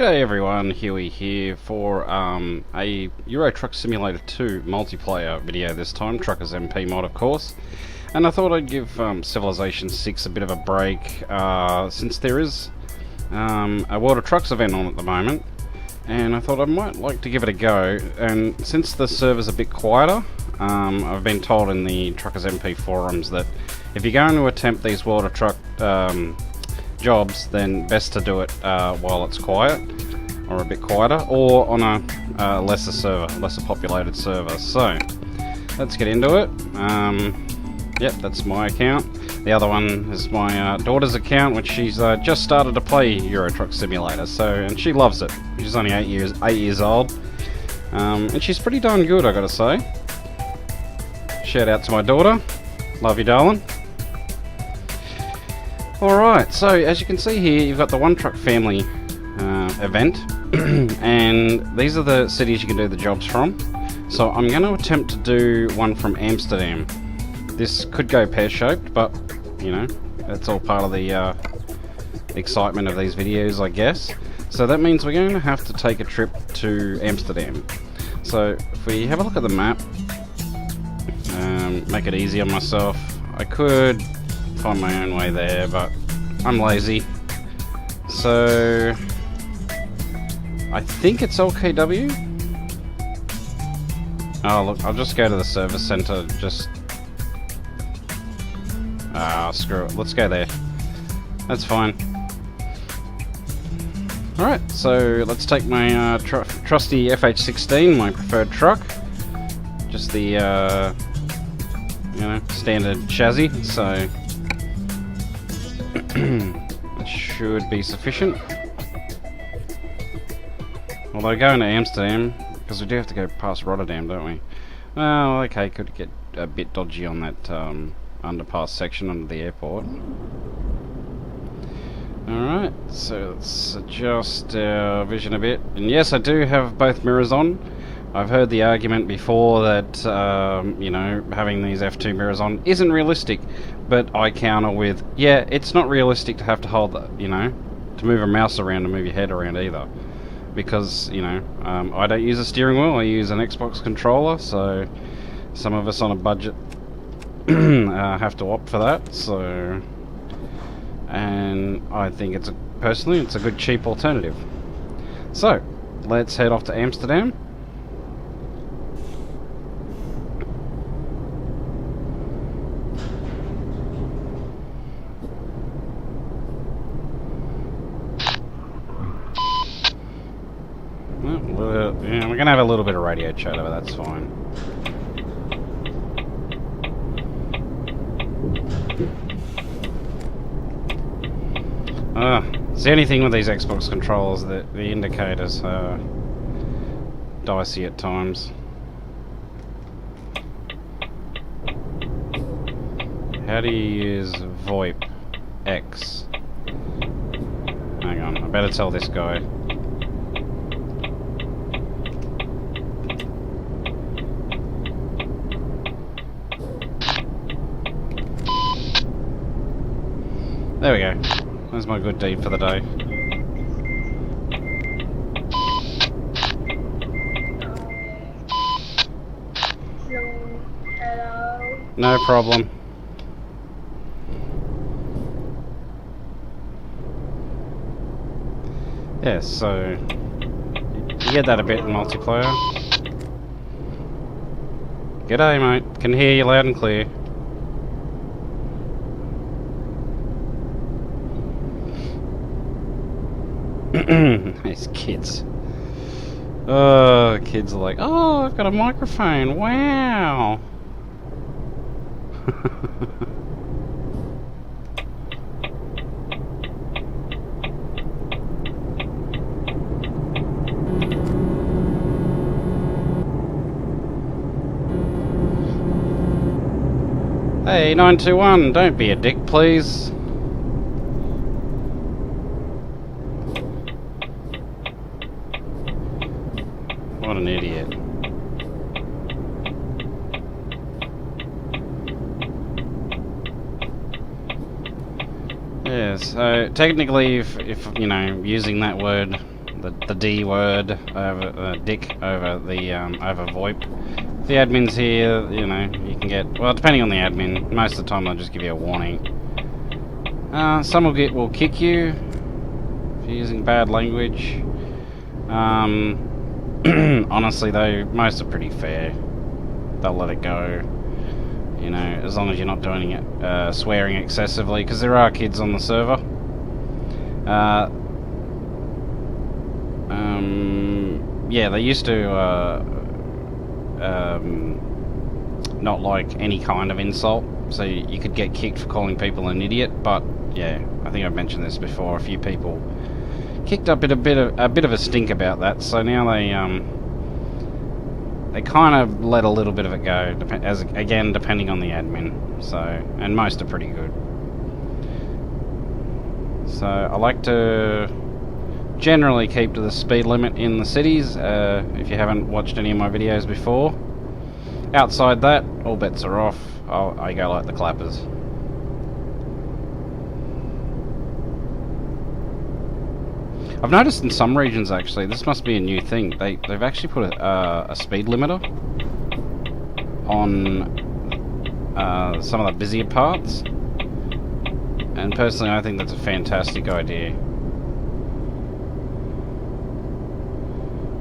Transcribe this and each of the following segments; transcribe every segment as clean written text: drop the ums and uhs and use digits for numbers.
G'day everyone, Huey here for a Euro Truck Simulator 2 multiplayer video this time, TruckersMP mod of course. And I thought I'd give Civilization 6 a bit of a break since there is a World of Trucks event on at the moment. And I thought I might like to give it a go, and since the server's a bit quieter, I've been told in the TruckersMP forums that if you're going to attempt these World of Truck jobs, then best to do it while it's quiet, or a bit quieter, or on a lesser populated server. So let's get into it. Yep, that's my account. The other one is my daughter's account, which she's just started to play Euro Truck Simulator, and she loves it. She's only 8 years old, and she's pretty darn good, I gotta say. Shout out to my daughter, love you darling. Alright, so as you can see here, you've got the One Truck Family event, and these are the cities you can do the jobs from. So I'm going to attempt to do one from Amsterdam. This could go pear-shaped, but, you know, that's all part of the excitement of these videos, I guess. So that means we're going to have to take a trip to Amsterdam. So if we have a look at the map, make it easy on myself, I could find my own way there, but I'm lazy. So I think it's LKW. Oh look, I'll just go to the service center. Screw it, let's go there. That's fine. Alright, so let's take my trusty FH16, my preferred truck. Just the you know, standard chassis, so that should be sufficient. Although going to Amsterdam, because we do have to go past Rotterdam, don't we? Well, okay, could get a bit dodgy on that underpass section under the airport. Alright, so let's adjust our vision a bit. And yes, I do have both mirrors on. I've heard the argument before that, you know, having these F2 mirrors on isn't realistic, but I counter with, yeah, it's not realistic to have to hold the, you know, to move a mouse around and move your head around either. Because, you know, I don't use a steering wheel, I use an Xbox controller, so some of us on a budget have to opt for that, so, and I think personally, it's a good cheap alternative. So, let's head off to Amsterdam. Yeah, we're gonna have a little bit of radio chat over, that's fine. It's the only thing with these Xbox controllers that the indicators are dicey at times. How do you use VoIP X? Hang on, I better tell this guy. There we go. That's my good deed for the day. Hello. No problem. Yeah, so you get that a bit in multiplayer. G'day mate, can hear you loud and clear. These kids. Oh, kids are like, oh, I've got a microphone, wow. Hey, 921, don't be a dick, please. What an idiot. Yeah, so technically if you know, using that word the D word over dick over the over VoIP. The admins here, you know, you can get, well, depending on the admin, most of the time they'll just give you a warning. Some will kick you if you're using bad language. Honestly though, most are pretty fair. They'll let it go, you know, as long as you're not doing it swearing excessively, because there are kids on the server. Yeah, they used to not like any kind of insult, so you could get kicked for calling people an idiot. But yeah, I think I've mentioned this before. A few people kicked up a bit of a stink about that, so now they kind of let a little bit of it go, again depending on the admin. So, and most are pretty good. So I like to generally keep to the speed limit in the cities. If you haven't watched any of my videos before, outside that, all bets are off. I go like the clappers. I've noticed in some regions, actually, this must be a new thing, they've actually put a speed limiter on some of the busier parts, and personally I think that's a fantastic idea.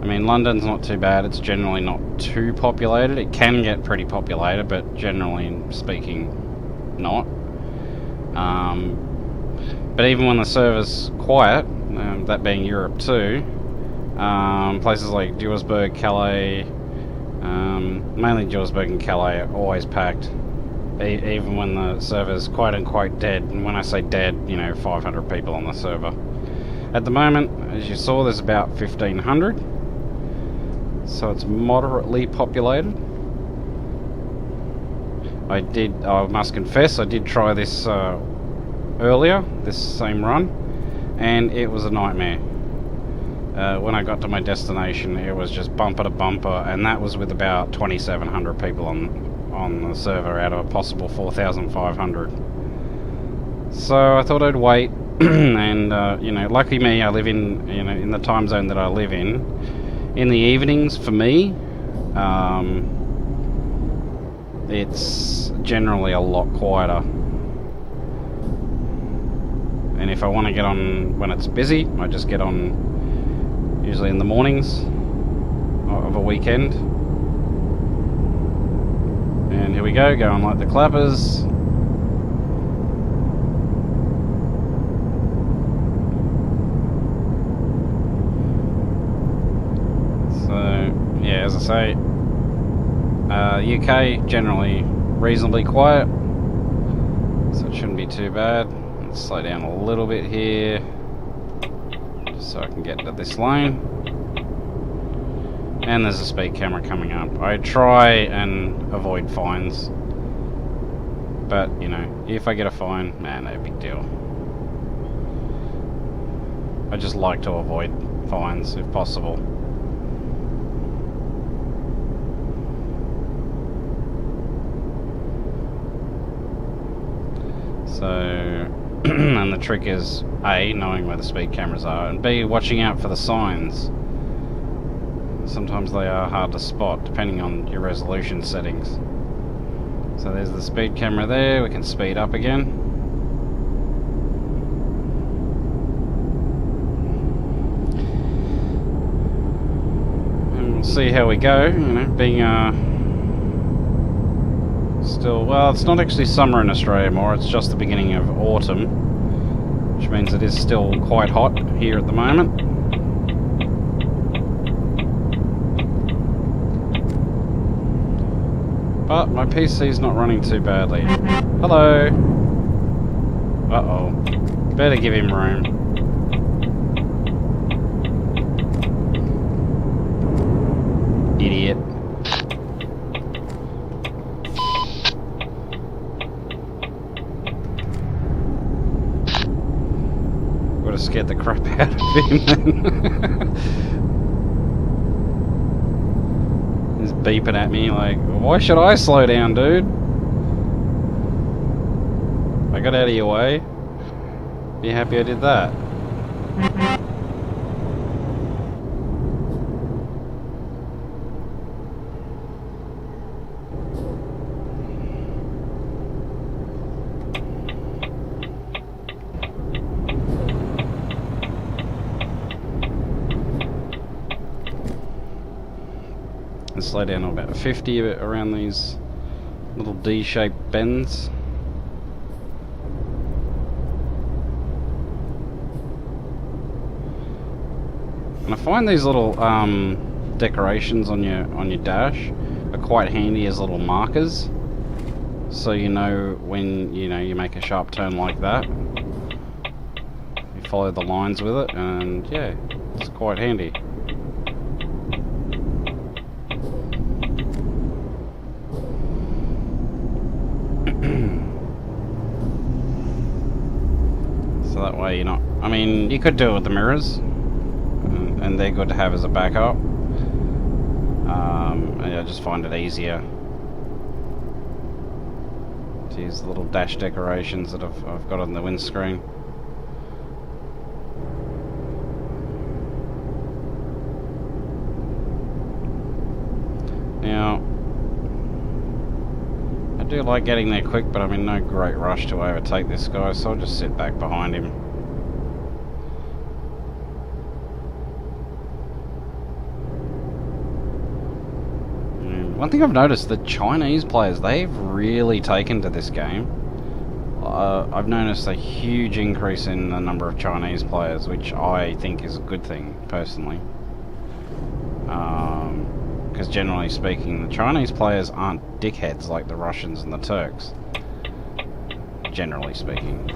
I mean, London's not too bad, it's generally not too populated. It can get pretty populated, but generally speaking, not. But even when the server's quiet, that being Europe too, places like Duisburg, Calais, mainly Duisburg and Calais, are always packed, even when the server's quote unquote dead. And when I say dead, you know, 500 people on the server. At the moment, as you saw, there's about 1,500. So it's moderately populated. I must confess, I did try this earlier, this same run, and it was a nightmare. When I got to my destination, it was just bumper to bumper, and that was with about 2,700 people on the server out of a possible 4,500. So I thought I'd wait, and you know, lucky me, I live in the time zone that I live in. In the evenings, for me, it's generally a lot quieter. And if I want to get on when it's busy, I just get on usually in the mornings of a weekend. And here we go, going like the clappers. Yeah, as I say, UK generally reasonably quiet, so it shouldn't be too bad. Let's slow down a little bit here, just so I can get to this lane. And there's a speed camera coming up. I try and avoid fines, but you know, if I get a fine, man, no big deal. I just like to avoid fines if possible. So, and the trick is A, knowing where the speed cameras are, and B, watching out for the signs. Sometimes they are hard to spot depending on your resolution settings. So there's the speed camera there, we can speed up again. And we'll see how we go, you know, being still, well, it's not actually summer in Australia more, it's just the beginning of autumn, which means it is still quite hot here at the moment. But my PC's not running too badly. Hello! Uh-oh. Better give him room. Idiot. Would have scared the crap out of him then. He's beeping at me like, why should I slow down, dude? I got out of your way. Be happy I did that. And slow down to about 50 around these little D-shaped bends. And I find these little decorations on your dash are quite handy as little markers, so you know when you make a sharp turn like that, you follow the lines with it, and yeah, it's quite handy. So that way you're not, I mean, you could do it with the mirrors, and they're good to have as a backup. And I just find it easier to use the little dash decorations that I've got on the windscreen. Now, I do like getting there quick, but I'm in no great rush to overtake this guy, so I'll just sit back behind him. One thing I've noticed, the Chinese players, they've really taken to this game. I've noticed a huge increase in the number of Chinese players, which I think is a good thing, personally. Because generally speaking, the Chinese players aren't dickheads like the Russians and the Turks. Generally speaking.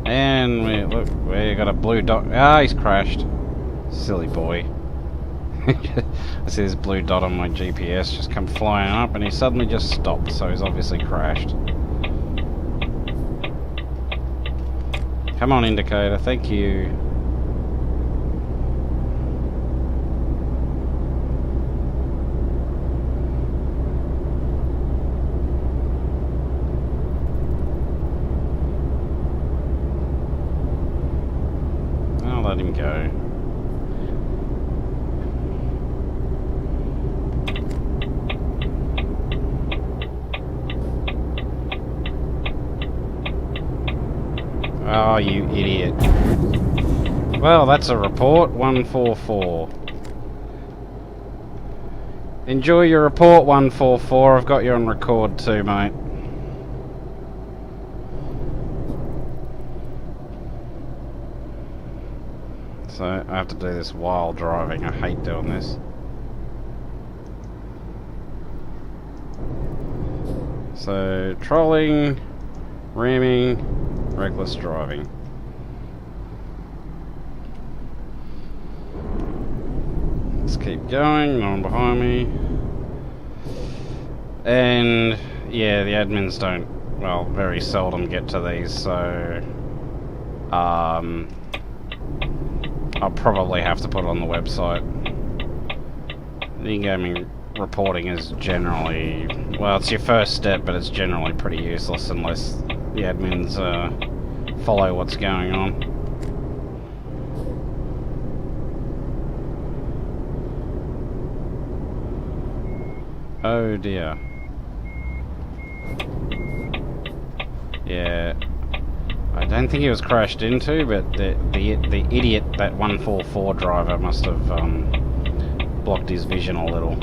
And look, we got a blue dot. Ah, he's crashed. Silly boy. I see this blue dot on my GPS just come flying up, and he suddenly just stopped, so he's obviously crashed. Come on, indicator, thank you. I'll let him go. Oh, you idiot. Well, that's a report, 144. Enjoy your report, 144. I've got you on record too, mate. So, I have to do this while driving. I hate doing this. So, trolling, ramming, reckless driving. Let's keep going, no one behind me. And yeah, the admins don't, well, very seldom get to these, so I'll probably have to put it on the website. The in-gaming reporting is generally, well, it's your first step, but it's generally pretty useless unless the admins follow what's going on. Oh dear. Yeah, I don't think he was crashed into, but the idiot, that 144 driver, must have blocked his vision a little.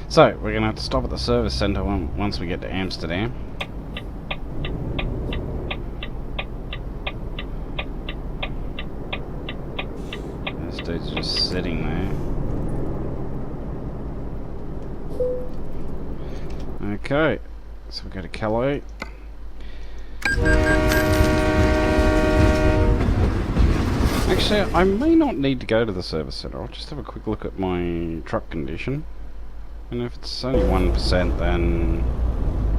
So, we're going to have to stop at the service centre once we get to Amsterdam. This dude's just sitting there. Okay, so we go to Calais. Actually, I may not need to go to the service centre. I'll just have a quick look at my truck condition. And if it's only 1%, then...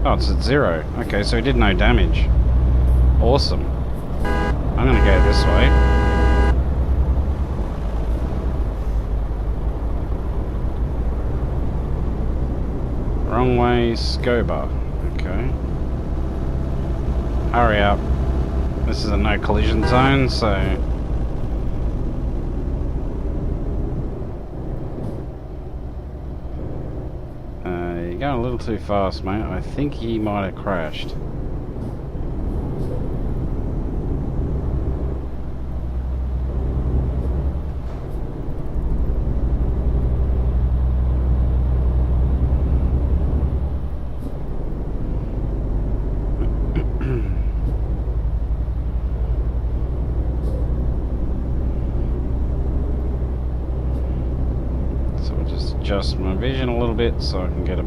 oh, it's at 0. Okay, so he did no damage. Awesome. I'm gonna go this way. Wrong way, Scoba. Okay. Hurry up. This is a no collision zone, so... you're going a little too fast, mate. I think he might have crashed. Adjust my vision a little bit so I can get a...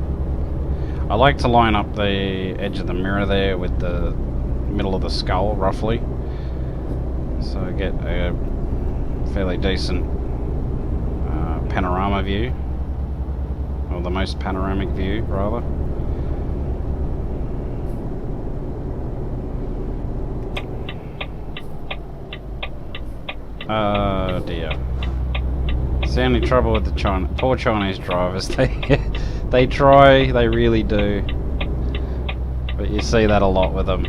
I like to line up the edge of the mirror there with the middle of the skull, roughly, so I get a fairly decent panorama view, or the most panoramic view, rather. Oh dear. It's the only trouble with the poor Chinese drivers. They try, they really do, but you see that a lot with them.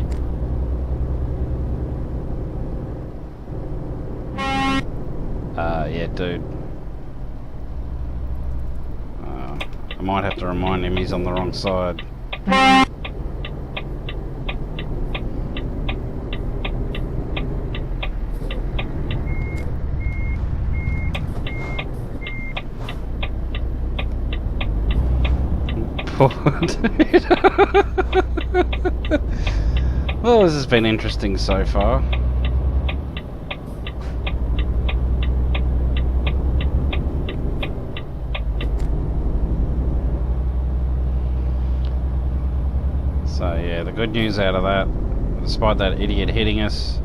Yeah, dude. I might have to remind him he's on the wrong side. Dude. Well, this has been interesting so far. So yeah, the good news out of that, despite that idiot hitting us,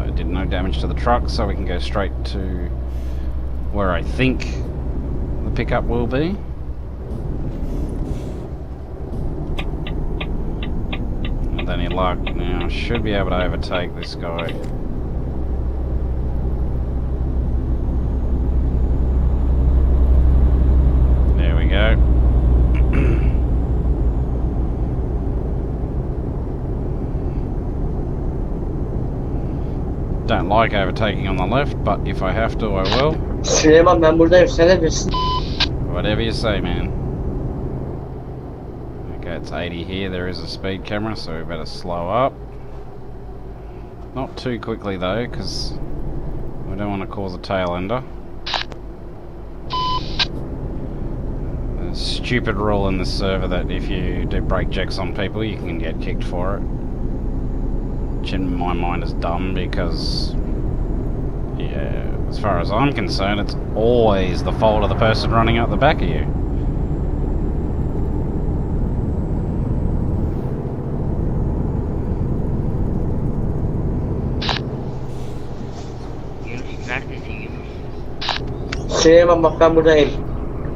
it did no damage to the truck, so we can go straight to where I think the pickup will be. With any luck, now I should be able to overtake this guy. There we go. Don't like overtaking on the left, but if I have to, I will. Süleyman, ben buradayım, sen ne diyorsun? Whatever you say, man. Okay, it's 80 here. There is a speed camera, so we better slow up. Not too quickly though, because we don't want to cause a tail ender. There's a stupid rule in this server that if you do brake checks on people, you can get kicked for it. Which in my mind is dumb, because yeah, as far as I'm concerned, it's always the fault of the person running out the back of you. Süleyman, bak ben buradayım.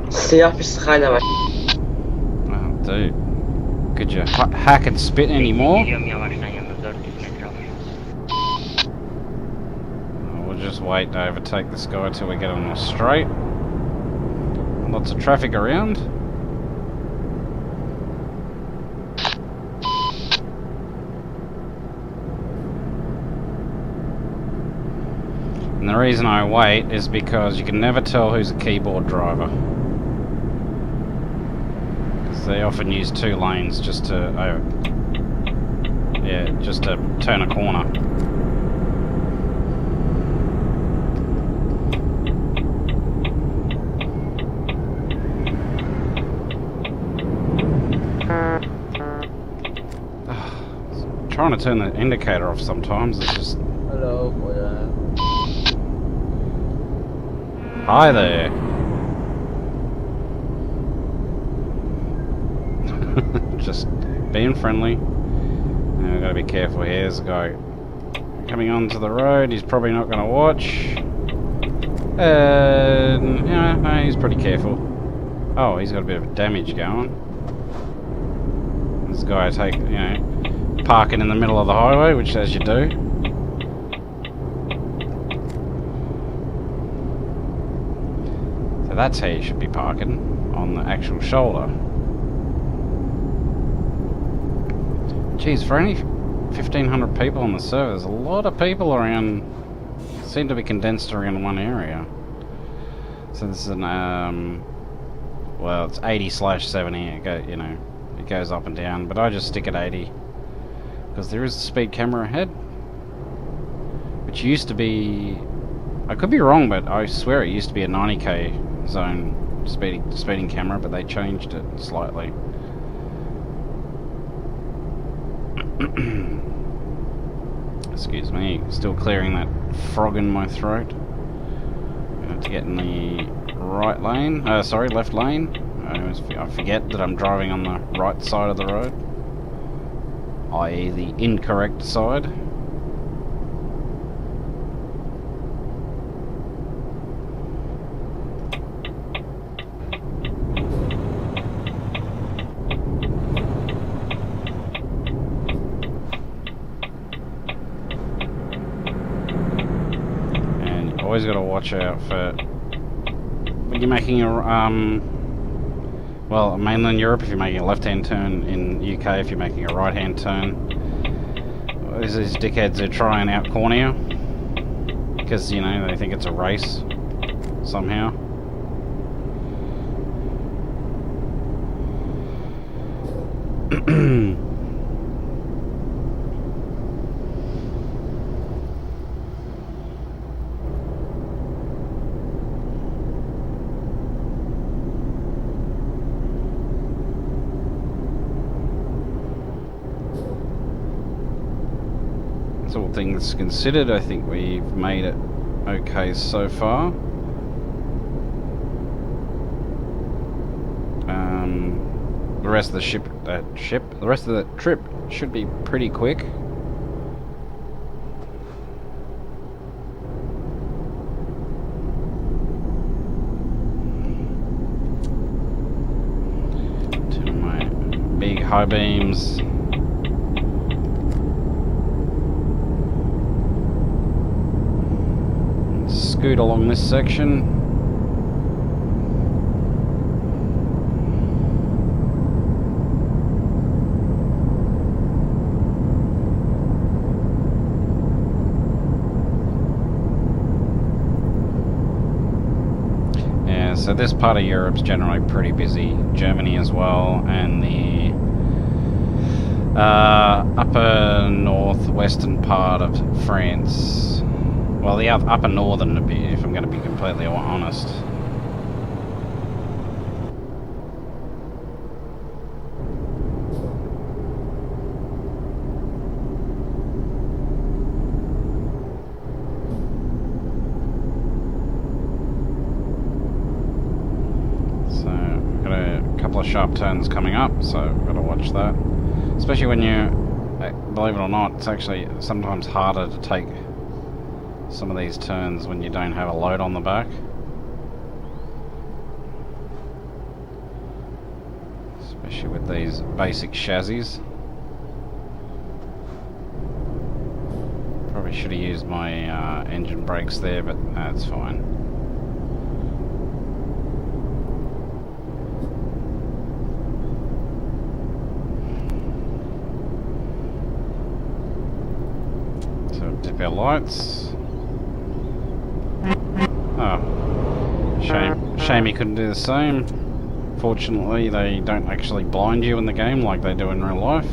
Siyah bir Skyline var. Oh, dude. Could you hack and spit anymore? We'll just wait to overtake this guy till we get on the straight. Lots of traffic around. And the reason I wait is because you can never tell who's a keyboard driver. Because they often use two lanes just to, just to turn a corner. Trying to turn the indicator off sometimes, it's just... Hello, Hi there. Just being friendly. Now we've got to be careful here. There's a guy coming onto the road. He's probably not going to watch. And yeah, no, he's pretty careful. Oh, he's got a bit of damage going. This guy parking in the middle of the highway, which as you do. So that's how you should be parking, on the actual shoulder. Geez, for only 1,500 people on the server, there's a lot of people around, seem to be condensed around one area. So this is an well, it's 80/70. It goes up and down, but I just stick at 80 because there is a speed camera ahead, which used to be. I could be wrong, but I swear it used to be a 90k zone speeding camera, but they changed it slightly. Excuse me, still clearing that frog in my throat. To get in the right lane, left lane. I forget that I'm driving on the right side of the road, i.e. the incorrect side. Always got to watch out for when you're making a well, mainland Europe if you're making a left-hand turn, in UK if you're making a right-hand turn. There's these dickheads who try and out-corner you because they think it's a race somehow. All things considered, I think we've made it okay so far. The rest of the the rest of the trip should be pretty quick. To my big high beams. Scoot along this section. Yeah, so this part of Europe's generally pretty busy. Germany as well, and the upper northwestern part of France. Well, the upper northern, if I'm going to be completely honest. So, we've got a couple of sharp turns coming up, so we've got to watch that. Especially when believe it or not, it's actually sometimes harder to take some of these turns when you don't have a load on the back. Especially with these basic chassis. Probably should have used my engine brakes there, but that's fine. So dip our lights. Oh, shame he couldn't do the same. Fortunately, they don't actually blind you in the game like they do in real life.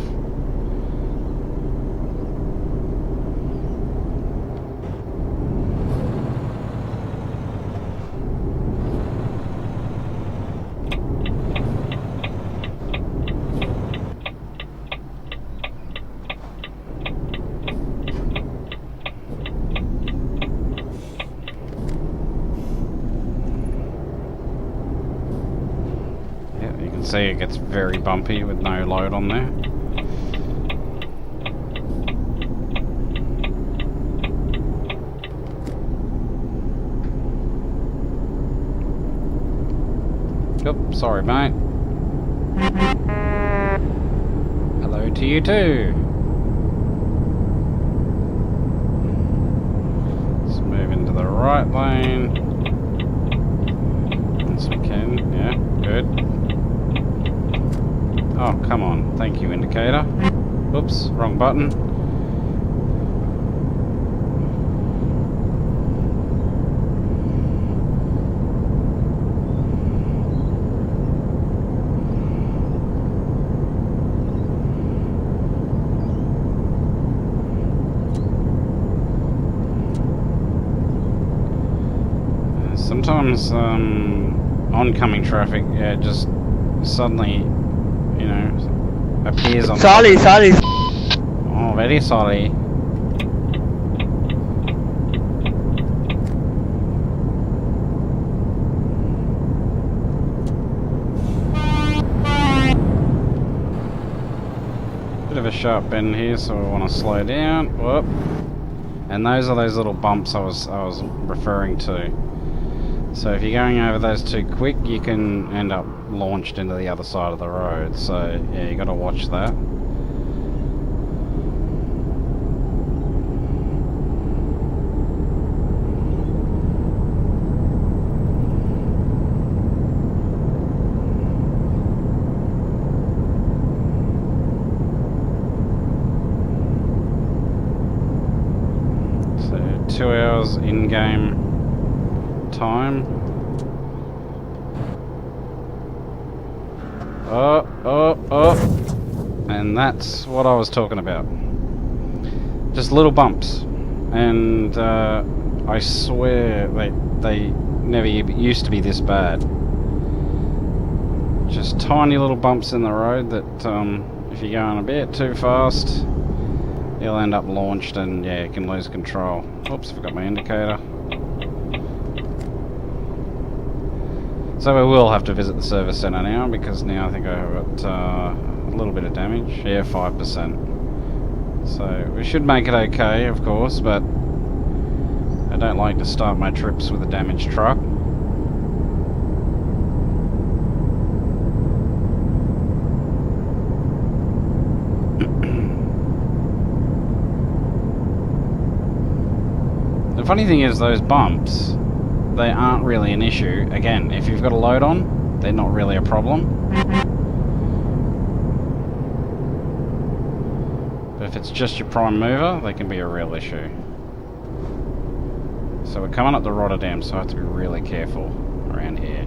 See, it gets very bumpy with no load on there. Oop, sorry mate. Hello to you too. Let's move into the right lane. Once we can, yeah, good. Oh, come on. Thank you, indicator. Oops, wrong button. sometimes oncoming traffic, yeah, just suddenly, you know, appears on. Sorry. Oh, very sorry. Bit of a sharp bend here, so we want to slow down. Whoop. And those are those little bumps I was referring to. So if you're going over those too quick, you can end up launched into the other side of the road. So yeah, you got to watch that. So 2 hours in-game time. And that's what I was talking about. Just little bumps. And I swear they never used to be this bad. Just tiny little bumps in the road that if you're going a bit too fast, you'll end up launched and yeah, you can lose control. Oops, forgot my indicator. So we will have to visit the service centre now, because now I think I've got a little bit of damage. Yeah, 5%. So we should make it okay, of course, but I don't like to start my trips with a damaged truck. The funny thing is, those bumps, they aren't really an issue. Again, if you've got a load on, they're not really a problem. But if it's just your prime mover, they can be a real issue. So we're coming up to Rotterdam, so I have to be really careful around here.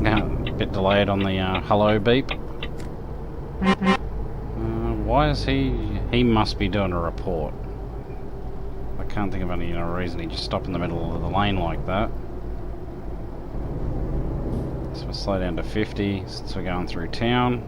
Now, a bit delayed on the hello beep. Why is he must be doing a report. I can't think of any reason he just stopped in the middle of the lane like that. So we'll slow down to 50 since we're going through town.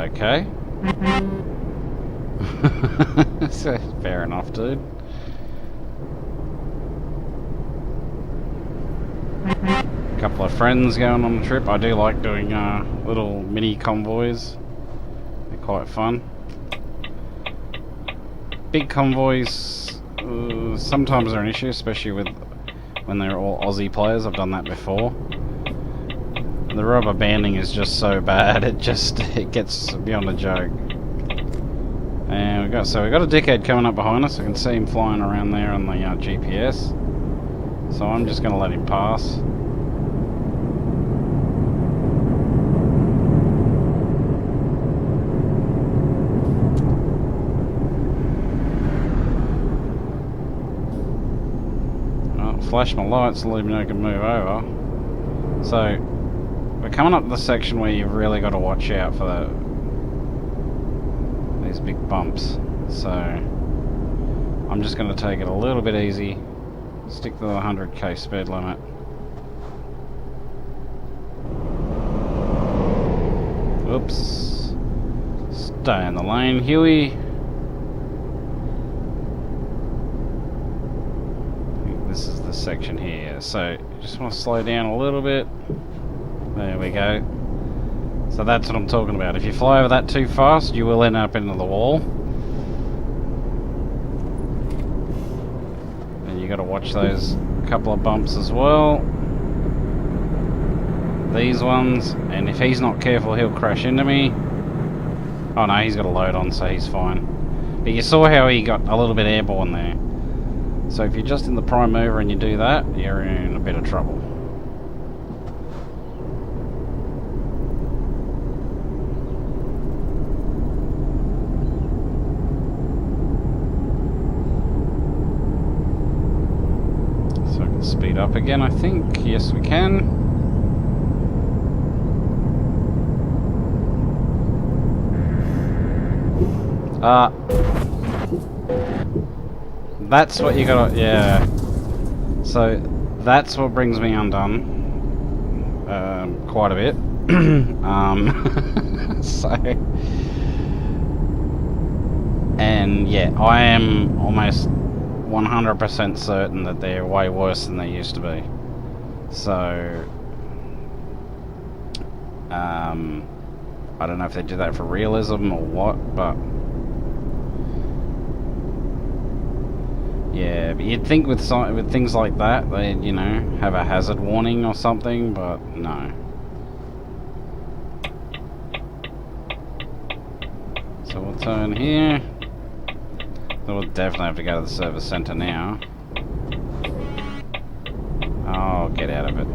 Okay. So, fair enough, dude. A couple of friends going on the trip. I do like doing little mini convoys. They're quite fun. Big convoys sometimes are an issue, especially when they're all Aussie players. I've done that before. The rubber banding is just so bad, it gets beyond a joke. And we've got a dickhead coming up behind us. I can see him flying around there on the GPS. So I'm just going to let him pass. Well, flash my lights to let me know I can move over. So we're coming up to the section where you've really got to watch out for these big bumps. So I'm just going to take it a little bit easy, stick to the 100k speed limit. Oops. Stay in the lane, Huey. I think this is the section here. So just want to slow down a little bit. There we go. So that's what I'm talking about. If you fly over that too fast, you will end up into the wall. And you got to watch those couple of bumps as well. These ones. And if he's not careful, he'll crash into me. Oh no, he's got a load on, so he's fine. But you saw how he got a little bit airborne there. So if you're just in the prime mover and you do that, you're in a bit of trouble. speed up again, I think. Yes, we can. That's what you gotta... Yeah. So, that's what brings me undone. Quite a bit. So... And yeah, I am almost 100% certain that they're way worse than they used to be. So... I don't know if they did that for realism or what, but... Yeah, but you'd think with things like that, they'd, you know, have a hazard warning or something, but no. So we'll turn here. So we'll definitely have to go to the service centre now. Oh, get out of it.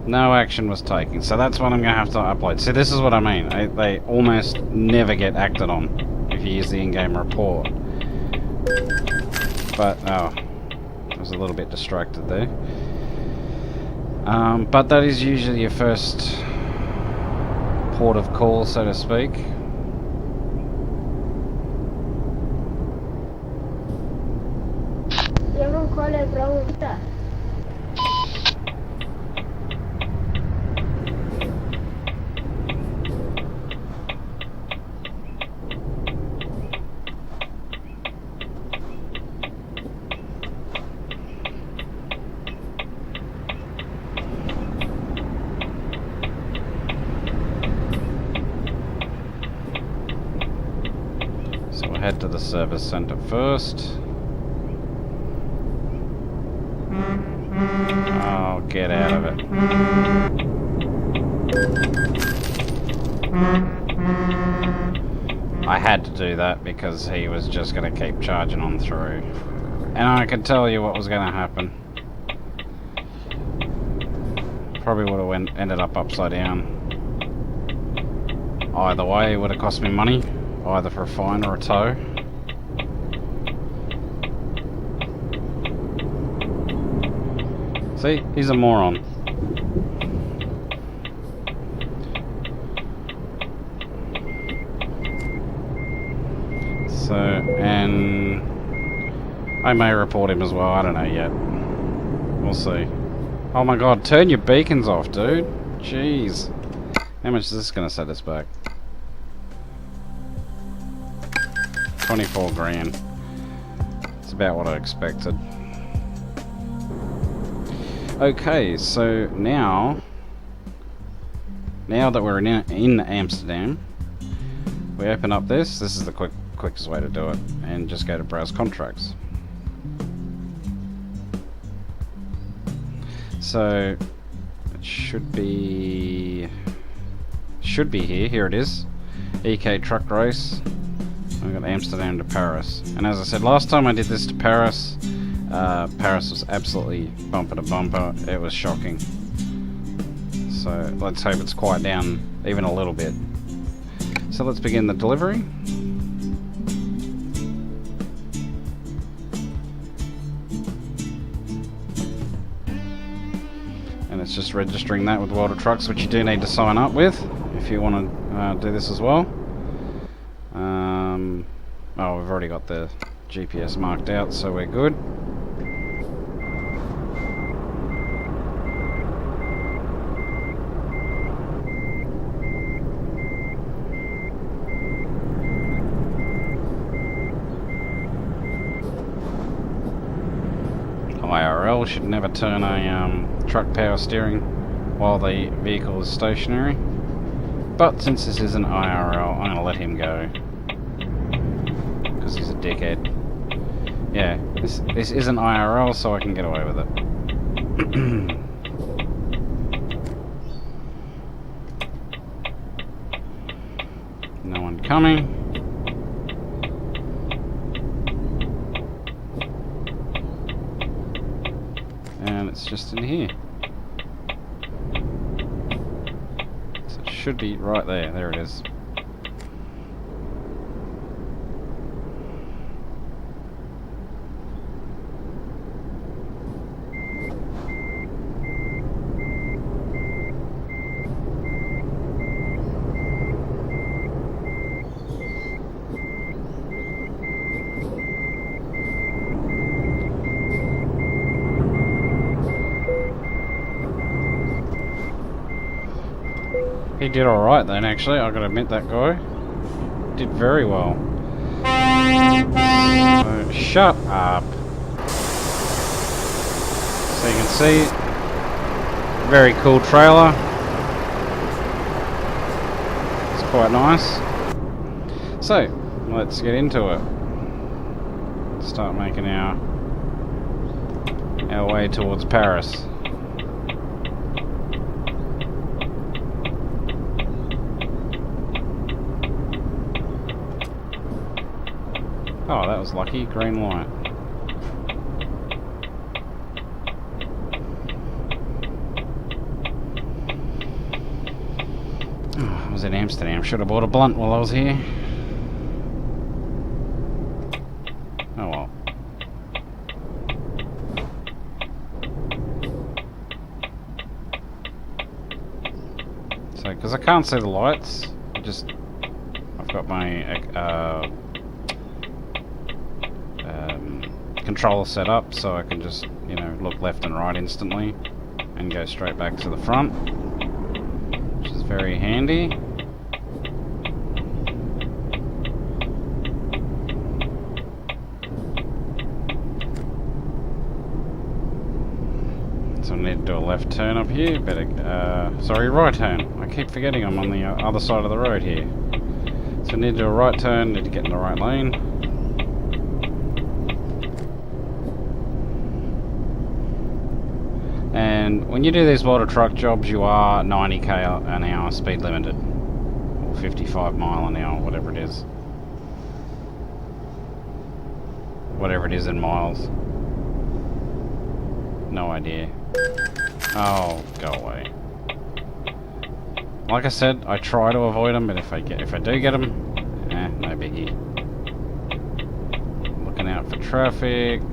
No action was taken, so that's what I'm going to have to upload. See, this is what I mean. They almost never get acted on if you use the in-game report. But, oh, I was a little bit distracted there. But that is usually your first port of call, so to speak. ¿Cuál es la pregunta? So we'll head to the service centre first. Oh, get out of it. I had to do that because he was just going to keep charging on through. And I could tell you what was going to happen. Probably would have ended up upside down. Either way, it would have cost me money. Either for a fine or a tow. See, he's a moron. So, and I may report him as well, I don't know yet. We'll see. Oh my god, turn your beacons off, dude. Jeez. How much is this gonna set us back? 24 grand. It's about what I expected. Okay, so now that we're in Amsterdam, we open up this. This is the quickest way to do it, and just go to browse contracts. So it should be here. Here it is. EK truck race. We've got Amsterdam to Paris, and as I said last time I did this to Paris. Paris was absolutely bumper to bumper. It was shocking. So let's hope it's quiet down even a little bit. So let's begin the delivery. And it's just registering that with World of Trucks, which you do need to sign up with if you want to do this as well. Oh, we've already got the GPS marked out, so we're good. IRL should never turn a truck power steering while the vehicle is stationary, but since this is an IRL, I'm going to let him go because he's a dickhead. Yeah, this isn't IRL, so I can get away with it. No one coming. And it's just in here. So it should be right there. There it is. He did alright then, actually. I gotta admit, that guy did very well. So, shut up. So you can see, very cool trailer. It's quite nice. So, let's get into it. Start making our way towards Paris. Oh, that was lucky. Green light. Oh, I was in Amsterdam. Should have bought a blunt while I was here. Oh well. So, because I can't see the lights, I've got my controller set up so I can just, you know, look left and right instantly and go straight back to the front, which is very handy. So I need to do a left turn up here. Sorry, right turn. I keep forgetting I'm on the other side of the road here. So I need to do a right turn, need to get in the right lane. And when you do these water truck jobs, you are 90k an hour speed limited. Or 55 mile an hour, whatever it is. Whatever it is in miles. No idea. Oh, go away. Like I said, I try to avoid them, but if I do get them, no biggie. Looking out for traffic.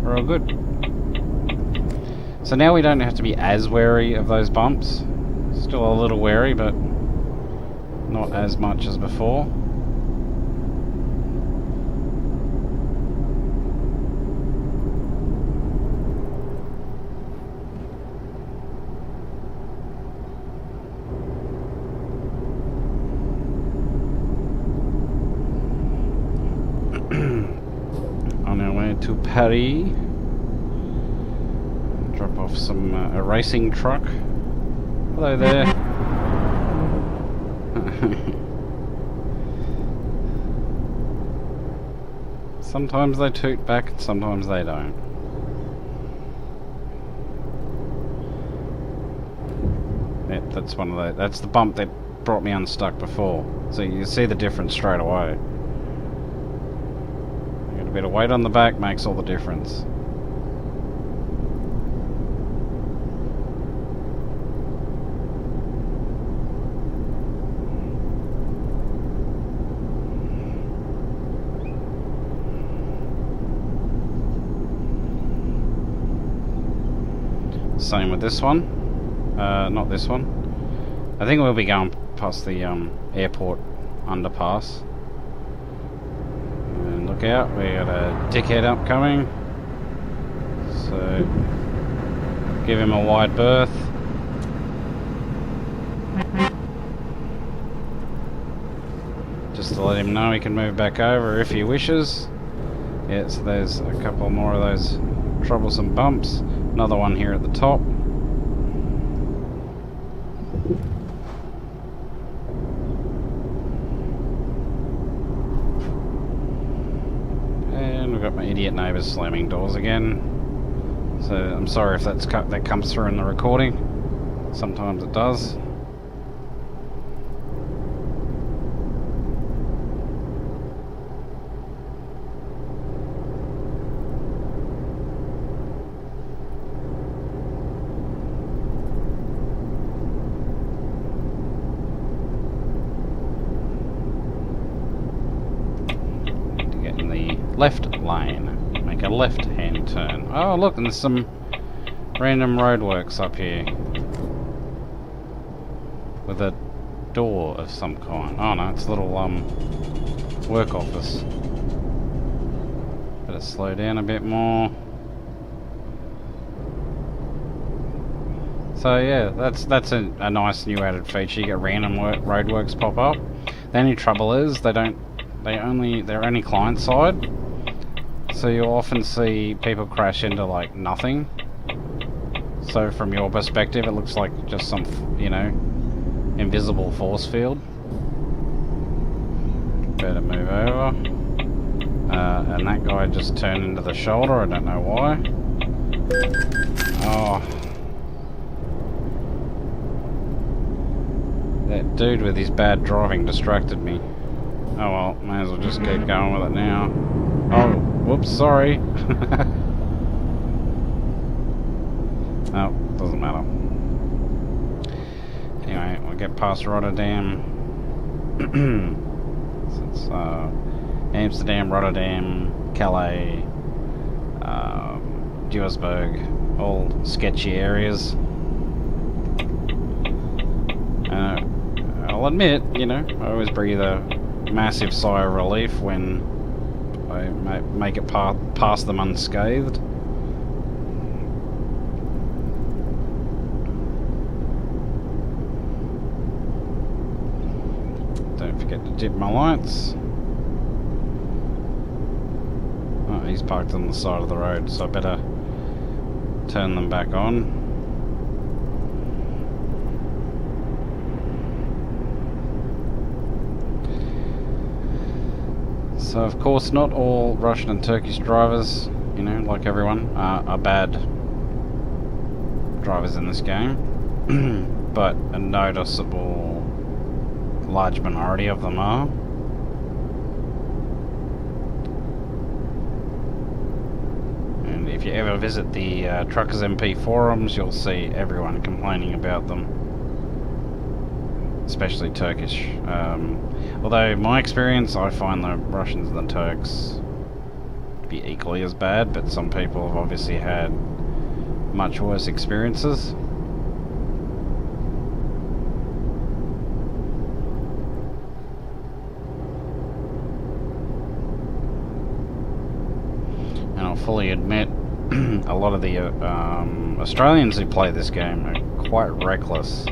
We're all good. So now we don't have to be as wary of those bumps. Still a little wary, but not as much as before. On our way to Paris. Drop off a racing truck. Hello there. Sometimes they toot back and sometimes they don't. Yep, that's one of the. That's the bump that brought me unstuck before. So you see the difference straight away. A bit of weight on the back makes all the difference. Same with this one. Not this one. I think we'll be going past the airport underpass. And look out, we got a dickhead upcoming. So give him a wide berth. Just to let him know he can move back over if he wishes. Yeah, so there's a couple more of those troublesome bumps. Another one here at the top. And we've got my idiot neighbours slamming doors again. So I'm sorry if that comes through in the recording. Sometimes it does. Left lane. Make a left-hand turn. Oh, look, and there's some random roadworks up here. With a door of some kind. Oh no, it's a little work office. Better slow down a bit more. So yeah, that's a nice new added feature. You get random roadworks pop up. The only trouble is they're only client side, so you'll often see people crash into like nothing. So from your perspective, it looks like just some, you know, invisible force field. Better move over. And that guy just turned into the shoulder. I don't know why. Oh. That dude with his bad driving distracted me. Oh well, may as well just keep going with it now. Oh, whoops, sorry. Oh, doesn't matter. Anyway, we'll get past Rotterdam. So it's Amsterdam, Rotterdam, Calais, Duisburg, all sketchy areas. I'll admit, you know, I always breathe a massive sigh of relief when I make it past them unscathed. Don't forget to dip my lights. Oh, he's parked on the side of the road, so I better turn them back on. So of course not all Russian and Turkish drivers, you know, like everyone, are bad drivers in this game. But a noticeable large minority of them are. And if you ever visit the TruckersMP forums, you'll see everyone complaining about them. Especially Turkish. Although, in my experience, I find the Russians and the Turks be equally as bad, but some people have obviously had much worse experiences. And I'll fully admit, a lot of the Australians who play this game are quite reckless.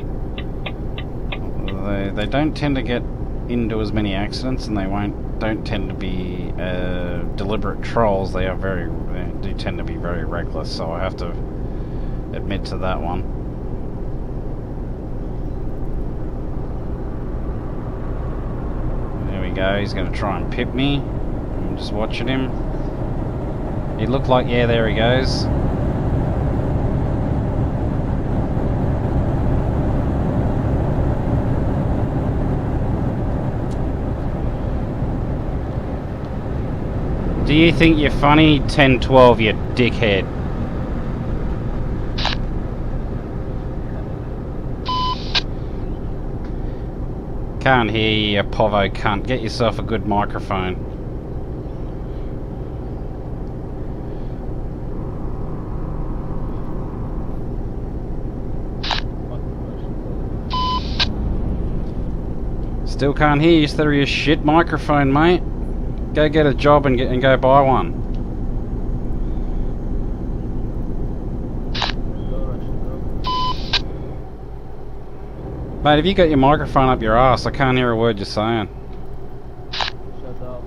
They don't tend to get into as many accidents, and they don't tend to be deliberate trolls. They do tend to be very reckless. So I have to admit to that one. There we go. He's going to try and pip me. I'm just watching him. He looked like, yeah, there he goes. Do you think you're funny? 10-12, you dickhead. Can't hear you, you povo cunt. Get yourself a good microphone. Still can't hear you through your shit microphone, mate. Go get a job and go buy one. Mate, have you got your microphone up your ass? I can't hear a word you're saying. Shut up.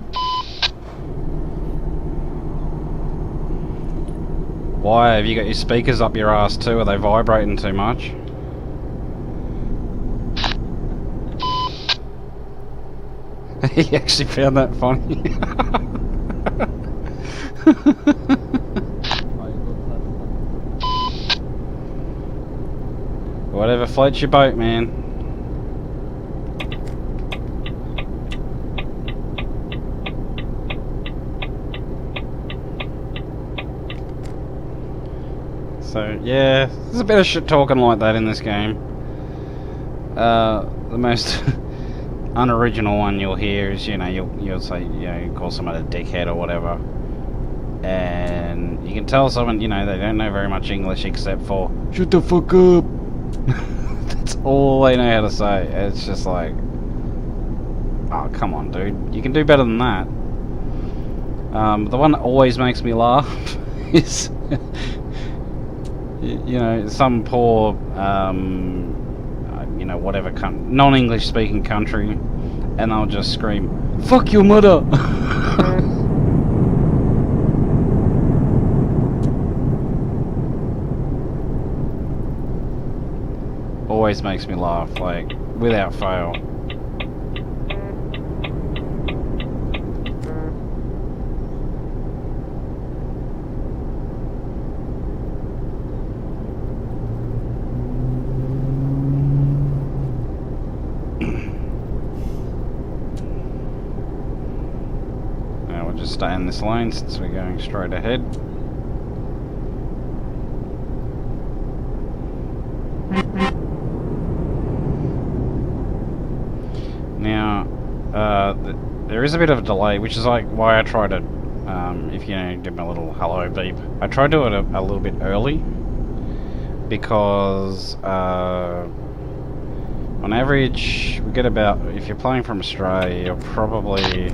Why? Have you got your speakers up your ass too? Are they vibrating too much? He actually found that funny. Whatever floats your boat, man. So yeah, there's a bit of shit talking like that in this game. The most unoriginal one you'll hear is, you know, you'll say, you know, you call someone a dickhead or whatever, and you can tell someone, you know, they don't know very much English except for shut the fuck up. That's all they know how to say. It's just like, oh come on, dude, you can do better than that. The one that always makes me laugh is You know, some poor, you know, whatever non-English speaking country, and they'll just scream, "Fuck your mother!" Always makes me laugh, like, without fail. Now we'll just stay in this lane since we're going straight ahead. Now, there is a bit of a delay, which is like why I try to, if you know, give me a little hello beep. I try to do it a little bit early, because on average, we get about, if you're playing from Australia, you'll probably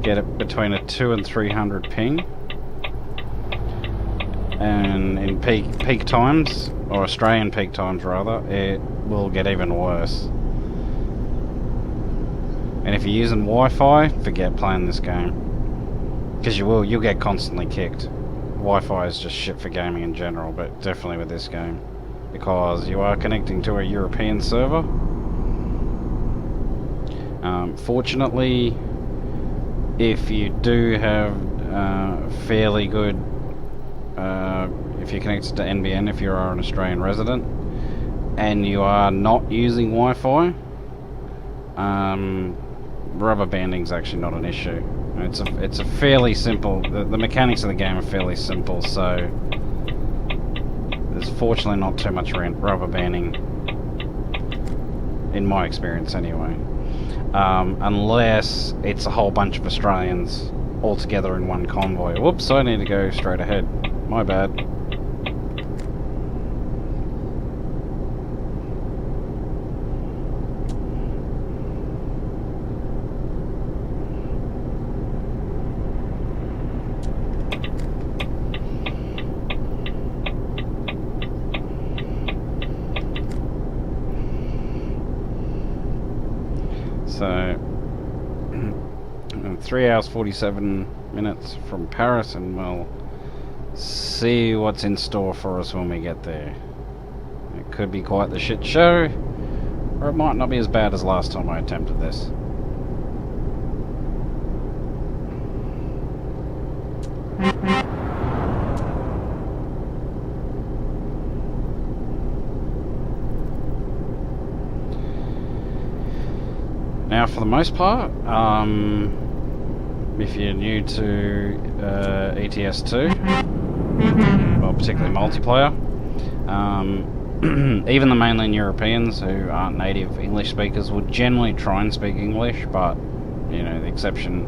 get it between a 200 and 300 ping. And in peak times, or Australian peak times rather, it will get even worse. And if you're using Wi-Fi, forget playing this game, because you'll get constantly kicked. Wi-Fi is just shit for gaming in general, but definitely with this game, because you are connecting to a European server. Fortunately, if you do have fairly good, if you're connected to NBN, if you are an Australian resident, and you are not using Wi-Fi, rubber banding's actually not an issue. It's a fairly simple. The mechanics of the game are fairly simple, so there's fortunately not too much rubber banding, in my experience anyway. Unless it's a whole bunch of Australians all together in one convoy. Whoops! I need to go straight ahead. My bad. So, 3 hours 47 minutes from Paris, and we'll see what's in store for us when we get there. It could be quite the shit show, or it might not be as bad as last time I attempted this. Now, for the most part, if you're new to ETS2, well, particularly multiplayer, even the mainland Europeans who aren't native English speakers would generally try and speak English, but, you know, the exception,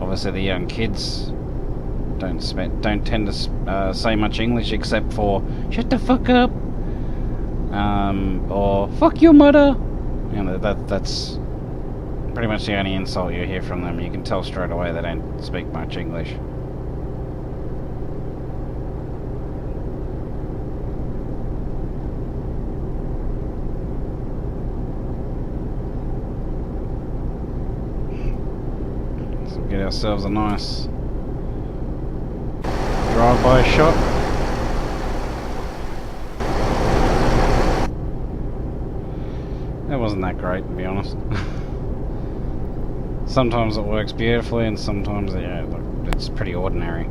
obviously the young kids don't tend to say much English except for "shut the fuck up," or "fuck your mother." You know, that's pretty much the only insult you hear from them. You can tell straight away they don't speak much English. So get ourselves a nice drive-by shot. That wasn't that great, to be honest. Sometimes it works beautifully, and sometimes, yeah, it's pretty ordinary,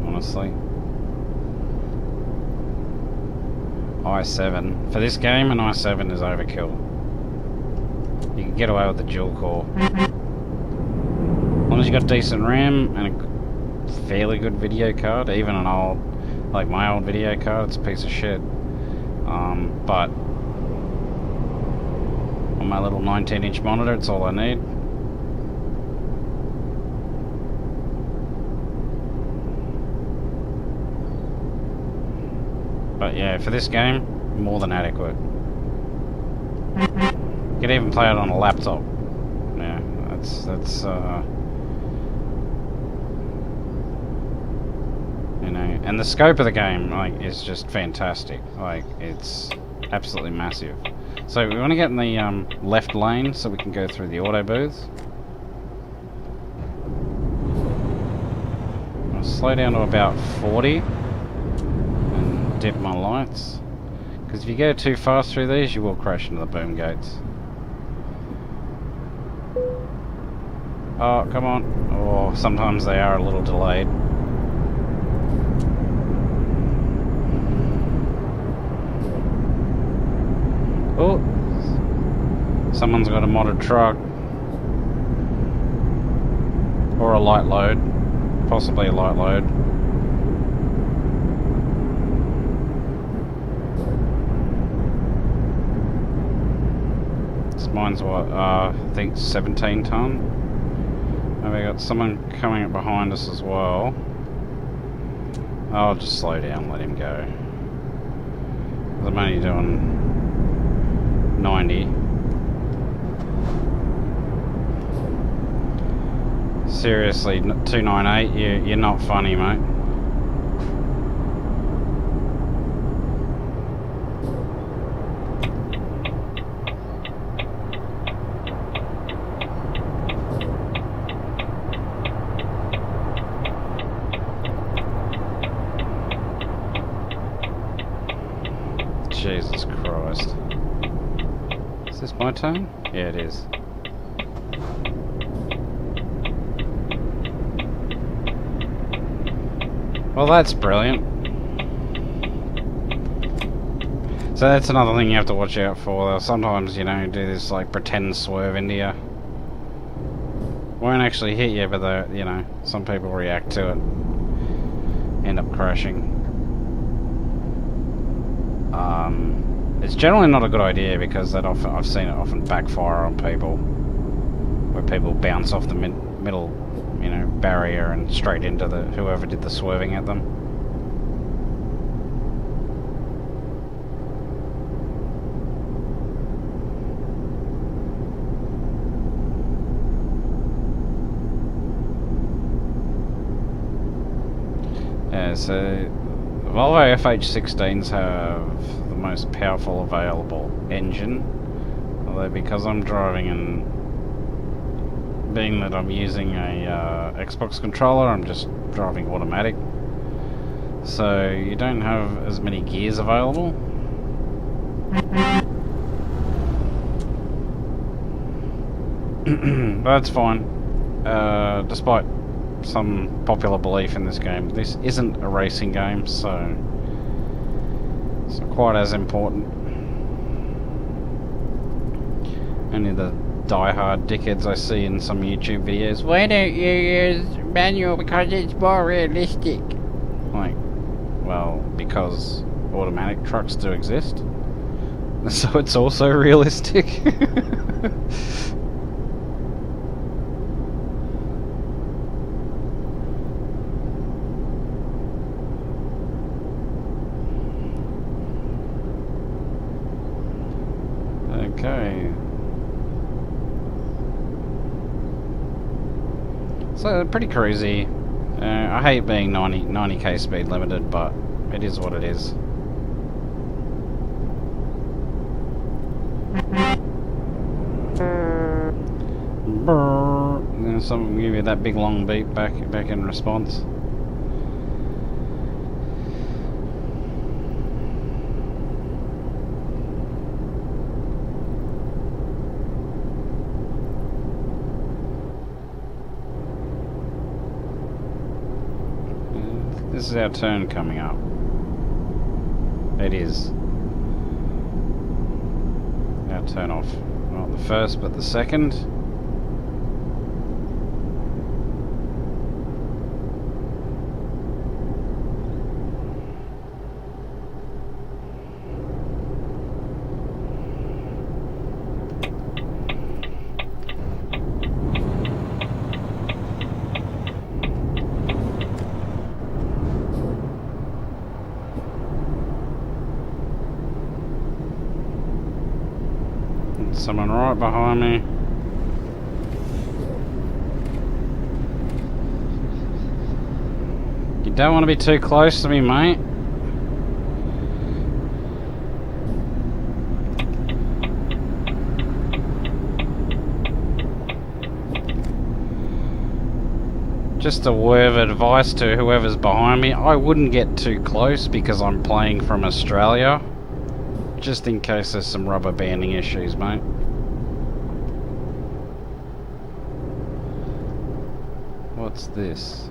honestly. i7. For this game, an i7 is overkill. You can get away with the dual core. As long as you got decent RAM and a fairly good video card, even an old, like my old video card, it's a piece of shit. But on my little 19-inch monitor, it's all I need. But yeah, for this game, more than adequate. You can even play it on a laptop. Yeah, that's You know, and the scope of the game, like, is just fantastic. Like, it's absolutely massive. So we want to get in the left lane so we can go through the auto booths. I'll slow down to about 40 and dip my lights. Because if you go too fast through these, you will crash into the boom gates. Oh, come on. Or sometimes they are a little delayed. Oh, someone's got a modded truck. Or a light load. Possibly a light load. This mine's what, I think 17 ton. And we got someone coming up behind us as well. I'll just slow down, let him go. I'm only doing 90. Seriously, 298, you're not funny, mate. Jesus Christ. Is this my turn? Yeah, it is. Well, that's brilliant. So that's another thing you have to watch out for. They'll sometimes, you know, do this like pretend swerve into you. Won't actually hit you, but they, you know, some people react to it. End up crashing. It's generally not a good idea because that often, I've seen it often backfire on people, where people bounce off the middle, you know, barrier and straight into the whoever did the swerving at them. Yeah, so Volvo FH16s have the most powerful available engine, although because I'm driving and being that I'm using a Xbox controller, I'm just driving automatic, so you don't have as many gears available. That's fine. Despite some popular belief in this game, this isn't a racing game, so it's not quite as important. Only the die-hard dickheads I see in some YouTube videos. Why don't you use manual because it's more realistic? Like, well, because automatic trucks do exist, so it's also realistic. Okay. So, pretty crazy. I hate being 90k speed limited, but it is what it is. Brrr. And then someone give you that big long beep back in response. This is our turn coming up. It is. Our turn off. Not the first, but the second. Someone right behind me. You don't want to be too close to me, mate. Just a word of advice to whoever's behind me, I wouldn't get too close because I'm playing from Australia. Just in case there's some rubber banding issues, mate. What's this?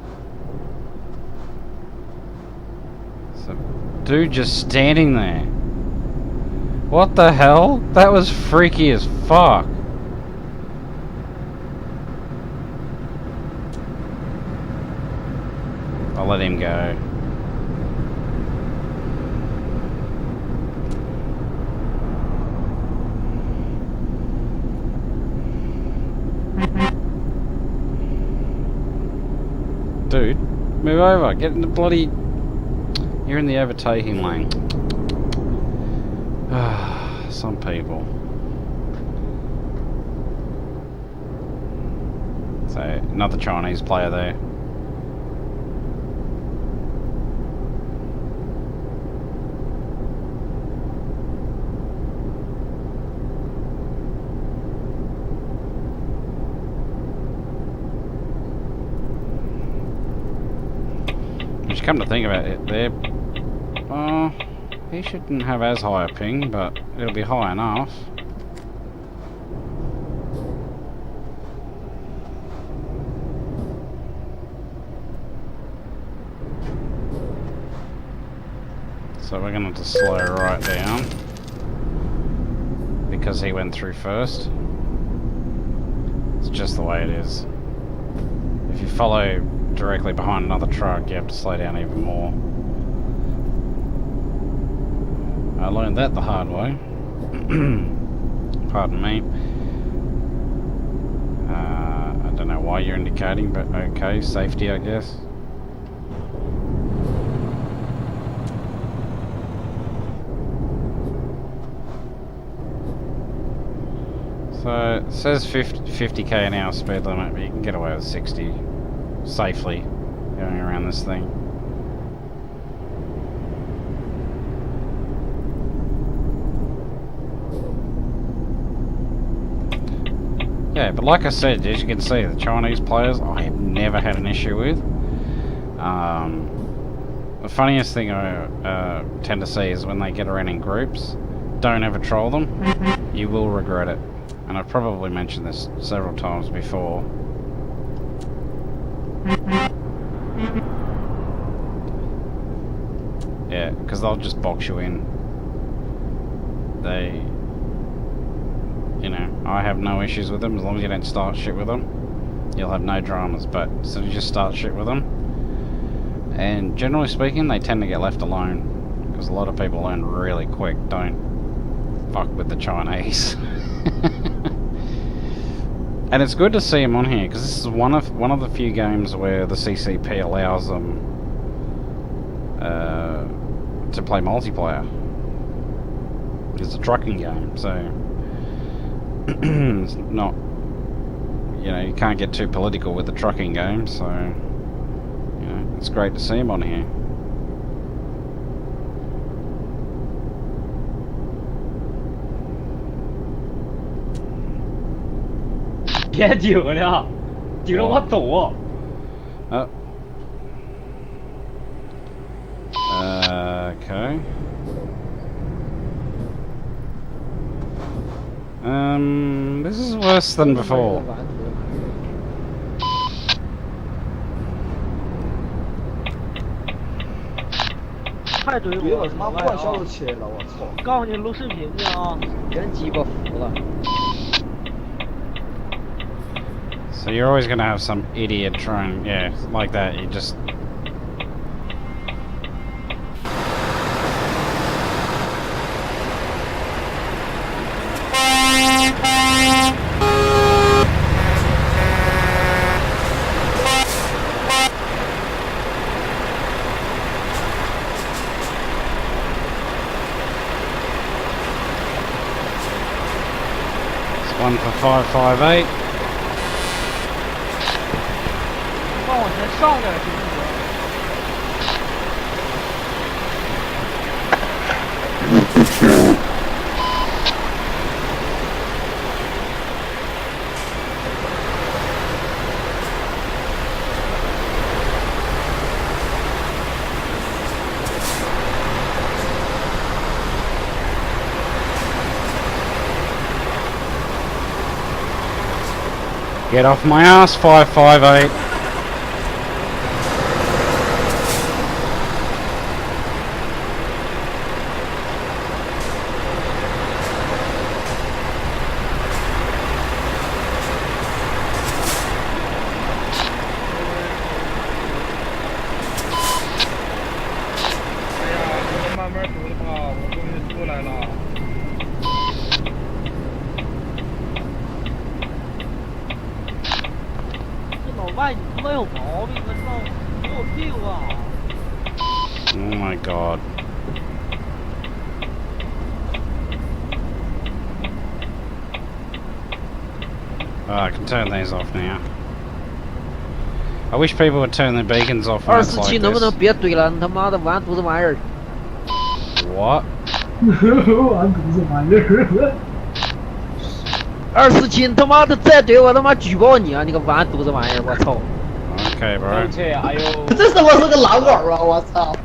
Some dude just standing there. What the hell? That was freaky as fuck. I'll let him go. Dude, move over. Get in the bloody... You're in the overtaking lane. Some people. So, another Chinese player there. Come to think about it, he shouldn't have as high a ping, but it'll be high enough. So we're going to just slow right down because he went through first. It's just the way it is. If you follow directly behind another truck, you have to slow down even more. I learned that the hard way. Pardon me. I don't know why you're indicating, but okay, safety, I guess. So it says 50k an hour speed limit, but you can get away with 60 safely going around this thing. Yeah, but like I said, as you can see, the Chinese players I have never had an issue with. The funniest thing I tend to see is when they get around in groups, don't ever troll them. You will regret it. And I've probably mentioned this several times before. Yeah, because they'll just box you in. They... You know, I have no issues with them as long as you don't start shit with them. You'll have no dramas, but as soon as you start shit with them, and generally speaking, they tend to get left alone. Because a lot of people learn really quick, don't fuck with the Chinese. And it's good to see them on here, because this is one of the few games where the CCP allows them to play multiplayer. It's a trucking game, so it's not, you know, you can't get too political with the trucking game, so you know, it's great to see them on here.别顶了，顶着我走。Oh. Okay. This is worse than before. 太怼我了！他妈灌销都起来了，我操！告诉你录视频呢啊！真鸡巴服了。 So you're always going to have some idiot trying, yeah, like that, you just... It's 1 for 558. 往前上点行不行？ Get off my ass, 558. Oh my god. Oh, I can turn these off now. I wish people would turn their beacons off when it's like 247能不能 this. 别怼了？你他妈的完犊子玩意儿！ What? 完犊子玩意儿247，你他妈的再怼我他妈举报你啊！你个完犊子玩意儿！我操！ Okay, bro. 这他妈是个狼狗啊！我操！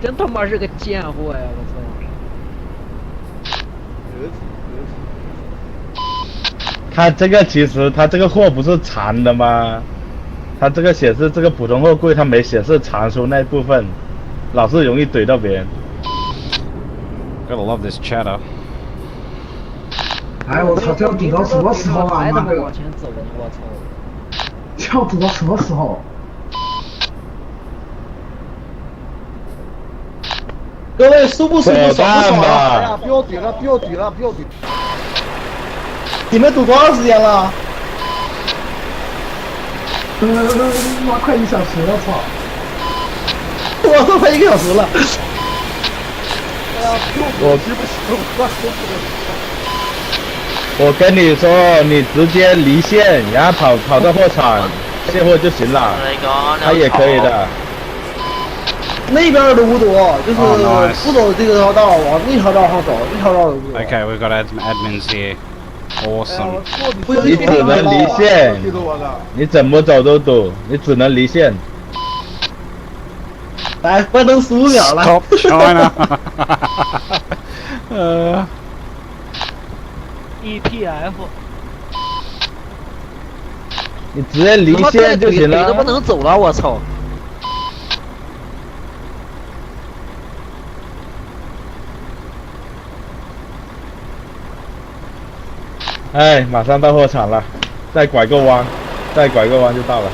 真他妈是个贱货呀！我操！他这个其实他这个货不是残的吗？他这个显示这个普通货柜，他没显示藏书那部分，老是容易怼到别人。Gotta love this chatter. 哎，我操，这要堵到什么时候啊？还他妈的，妈往前走呢！我操！这要堵到什么时候？各位舒不舒服？爽不爽啊？哎呀，不要怼了，不要怼了，不要怼！你们堵多长时间了？妈快1小时了，操！我都快1个小时了。我跟你说，你直接离线，然后跑到货场卸货就行了，他也可以的。那边的无堵，就是Oh, nice. 不走这条道，往那条道上走，那条道的无堵。 Okay, we've got admins here. Awesome. 你只能离线，你怎么走都堵，你只能离线。来，关灯15秒了。 Stop China. ETF，你直接离线就行怼都不了。能走了！我操！哎，马上到货场了，再拐个弯，再拐个弯就到了。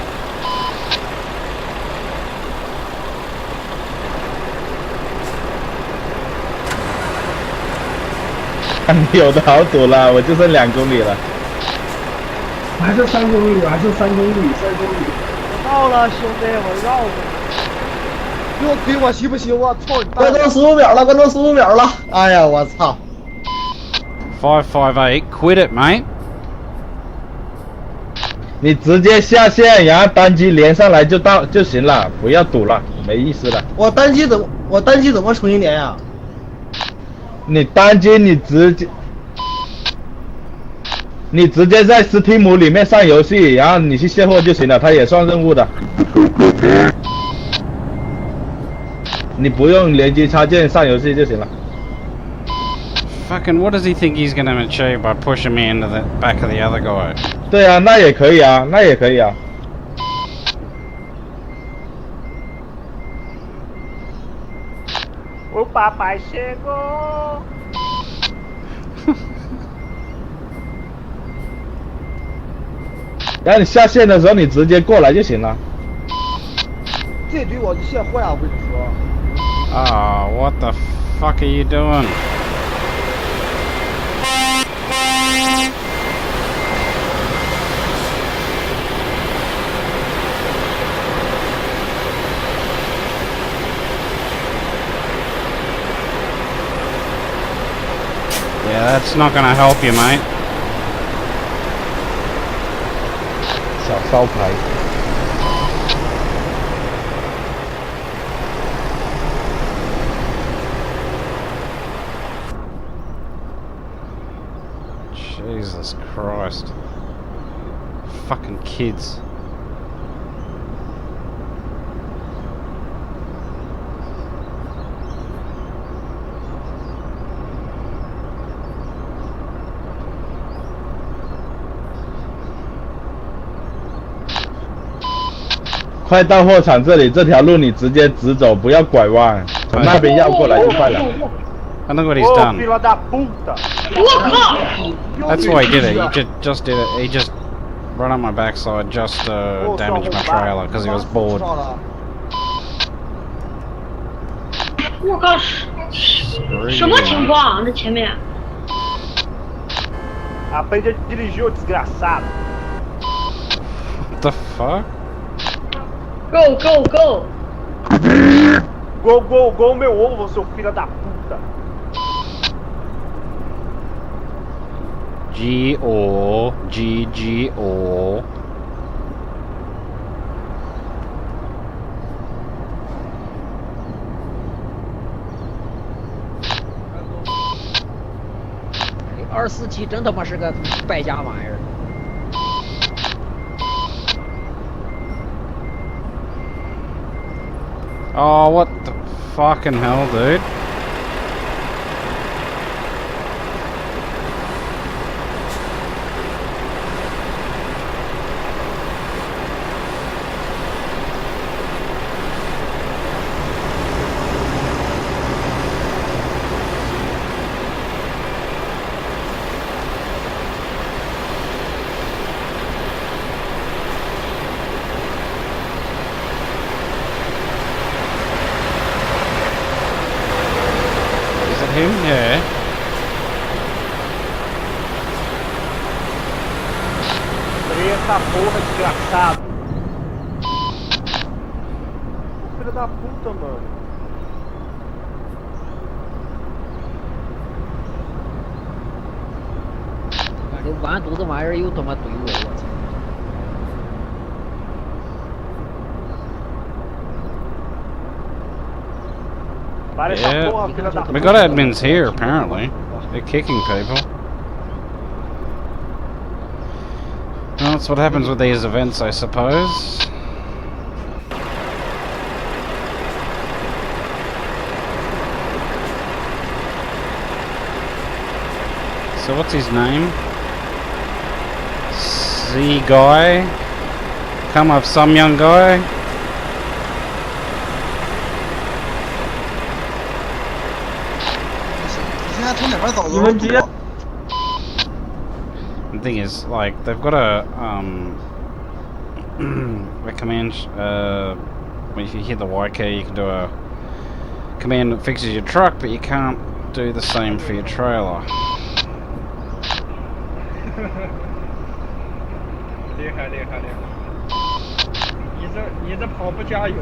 有的好堵了，我就剩2公里了。我还剩3公里，我还剩3公里，3公里。到了，兄弟，我绕过。不要怼我行不行？我操！关灯15秒了，关灯15秒了。哎呀，我操！ 558, quit it, mate. 你直接下线，然后单机连上来就行了，不要堵了，没意思了。我单机怎么重新连呀？你单机你直接在 Steam 里面上游戏，然后你去卸货就行了，它也算任务的。你不用联机插件上游戏就行了。 Fucking, what does he think he's gonna achieve by pushing me into the back of the other guy? 对啊，那也可以啊，那也可以啊。我把白切过。然后你下线的时候，你直接过来就行了。这怼我就现坏啊！我跟你说。 Ah, what the fuck are you doing? Yeah, that's not gonna help you, mate. 小烧牌。 Jesus Christ. Fucking kids. 快到货场这里，这条路你直接直走，不要拐弯，从那边绕过来就快了。I know what he's done. Fila da puta! That's why he did it. He just did it. He just run on my backside, just damaged my trailer because he was bored. 我靠，什么情况？这前面 Aprende a dirigir, ô desgraçado! What the fuck?，Go Go Go！ Gol meu ovo, seu filho da puta! G-O. 247真他妈是个败家玩意儿。Oh, what the fucking hell, dude? Him? Yeah. Eita porra, desgraçado! Filho da puta, mano! 这完犊子玩意儿又他妈怼我，我操！ Yeah. We got admins here, apparently. They're kicking people. Well, that's what happens with these events, I suppose. So what's his name? Z guy? Come up, some young guy? The thing is, like, they've got a a command. If you hit the Y key, you can do a command that fixes your truck, but you can't do the same for your trailer. 厉害！你这跑步加油！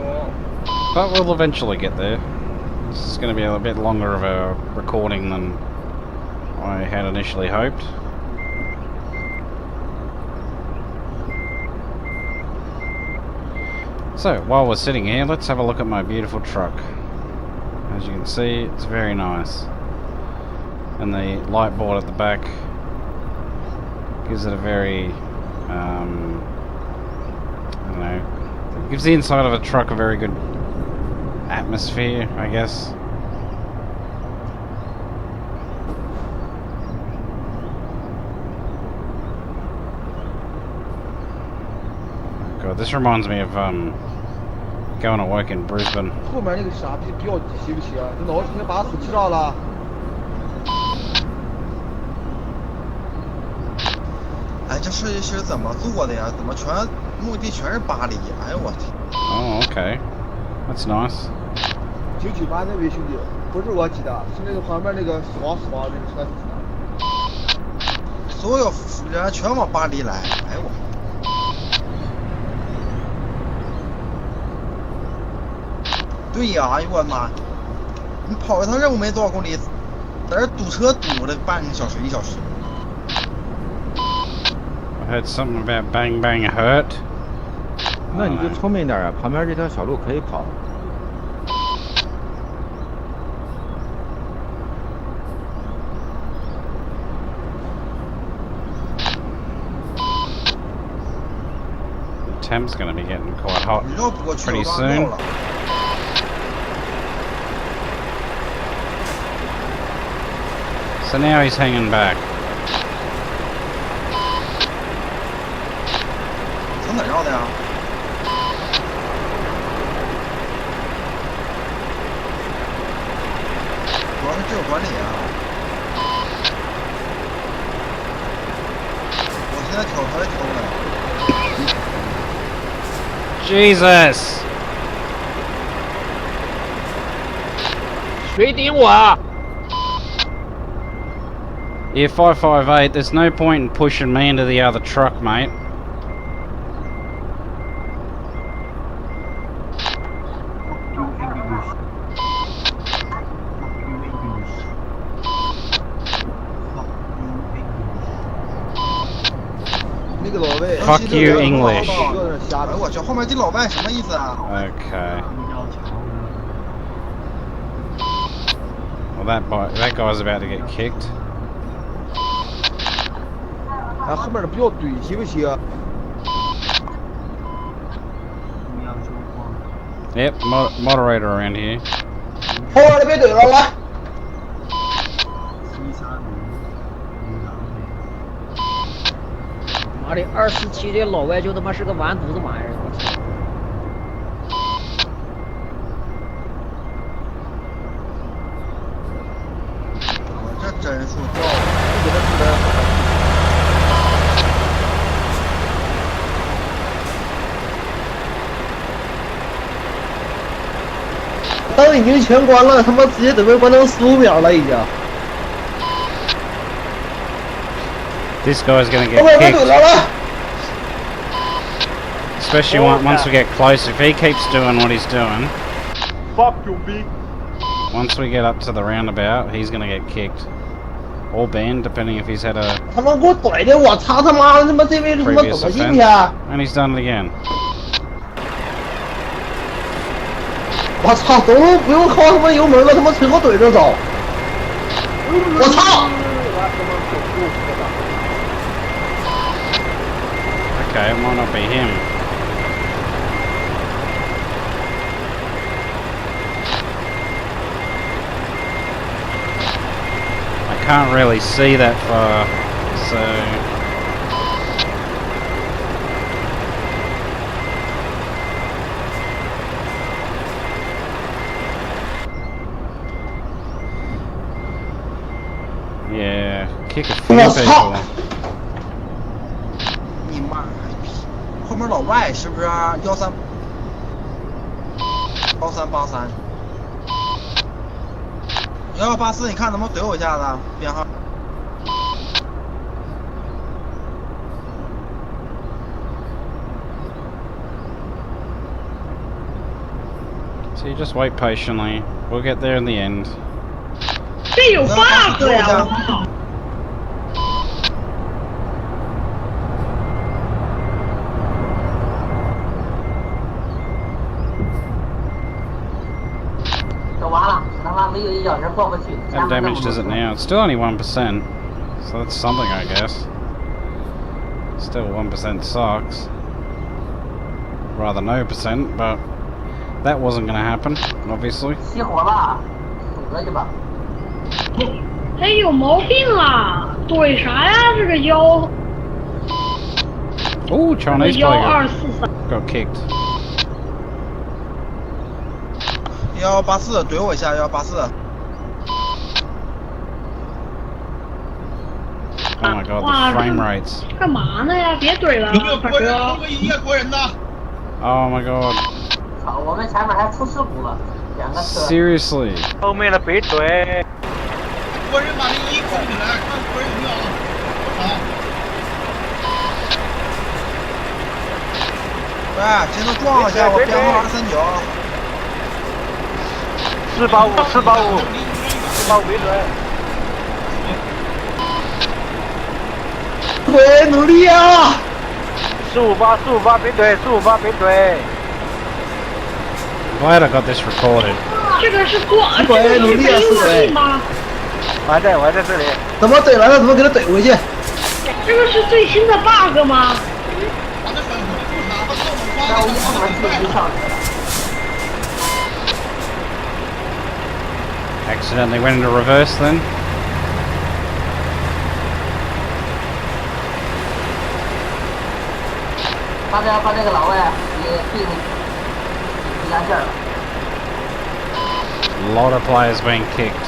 But we'll eventually get there. It's going to be a bit longer of a recording than I had initially hoped. So, while we're sitting here, let's have a look at my beautiful truck. As you can see, it's very nice. And the light board at the back gives it a very, I don't know, gives the inside of a truck a very good atmosphere, I guess. God, this reminds me of going to work in Brisbane. 后面那个傻逼吊机行不行？这脑子把死气上了。哎，这设计师怎么做的呀？怎么目的全是巴黎？哎呦我天！ Oh, okay. That's nice. 998那位兄弟，不是我记的，是那个旁边那个爽那个车子的。所有人全往巴黎来，哎呦我！对呀，哎呦我妈！你跑一趟任务没多少公里，在这堵车堵了半个小时1小时。 I heard something about bang bang hurt. 那你就聪明点啊，旁边这条小路可以跑。 Temp's going to be getting quite hot pretty soon. So now he's hanging back. 从哪绕的呀？们只有管理啊。我现在挑头也挑不了。 Jesus! 谁顶我啊？ Yeah, 558, there's no point in pushing me into the other truck, mate. Fuck you, English. 哎我去，后面这老外什么意思啊 Okay. Well, that guy's about to get kicked. 哎，后面的不要怼，行不行？ Yep, moderator around here. 后面的别怼了，来。妈的，247这老外就他妈是个完犊子玩意儿！我操！我这帧数掉了，不给他出来。 灯已经全关了，他妈直接准备关成15秒了已经。 This guy's gonna 后 get 面别怼 kicked. 了，来。 Especially once we get close. If he keeps doing what he's doing, Fuck you, big. once we get up to the roundabout, he's gonna get kicked. Or banned, depending if he's had a 他妈给我怼的，我操他妈的，他妈这位他妈 previous 怎么进 offense. 去啊？ And he's done it again. 我操，走路不用靠他妈油门了，他妈全给我怼着走。我操！ Okay, it might not be him. I can't really see that far, so... Yeah, kick a few people. 你妈！后面老外是不是啊？1383，1383。1184，你看能不能怼我一下子？编号。 So you just wait patiently. We'll get there in the end. 这有 bug 呀！我操！这完了，他妈没有1小时过不去。 How damaged is it now? It's still only 1%, so that's something, I guess. Still 1% sucks. Rather no percent, but that wasn't going to happen, obviously. 熄火了，走去吧。哎，有毛病啊！怼啥呀？这个1 Oh, Chinese 1 player 2 4 3。 got kicked. 1184，怼我一下1184。 Oh my god, 哇 the frame rates. 干嘛呢呀？别怼了，大哥。 Oh my god. 操，我们前面还出事故了，2个车。 Seriously. 后面的别怼。国人把那衣扣起来，看国人有没有啊？喂，前头撞一下，我编号239。485，485，485别怼。怼，努力啊458，458别怼，458别怼。 Glad I got this recorded. 这个是这个是没有力吗？我还在这里。怎么怼来了？怎么给他怼回去？这个是最新的 bug 吗？那我一会儿自己上去了。 Accidentally went into reverse then. 他这要把这个老外也定压线了。A lot of players being kicked.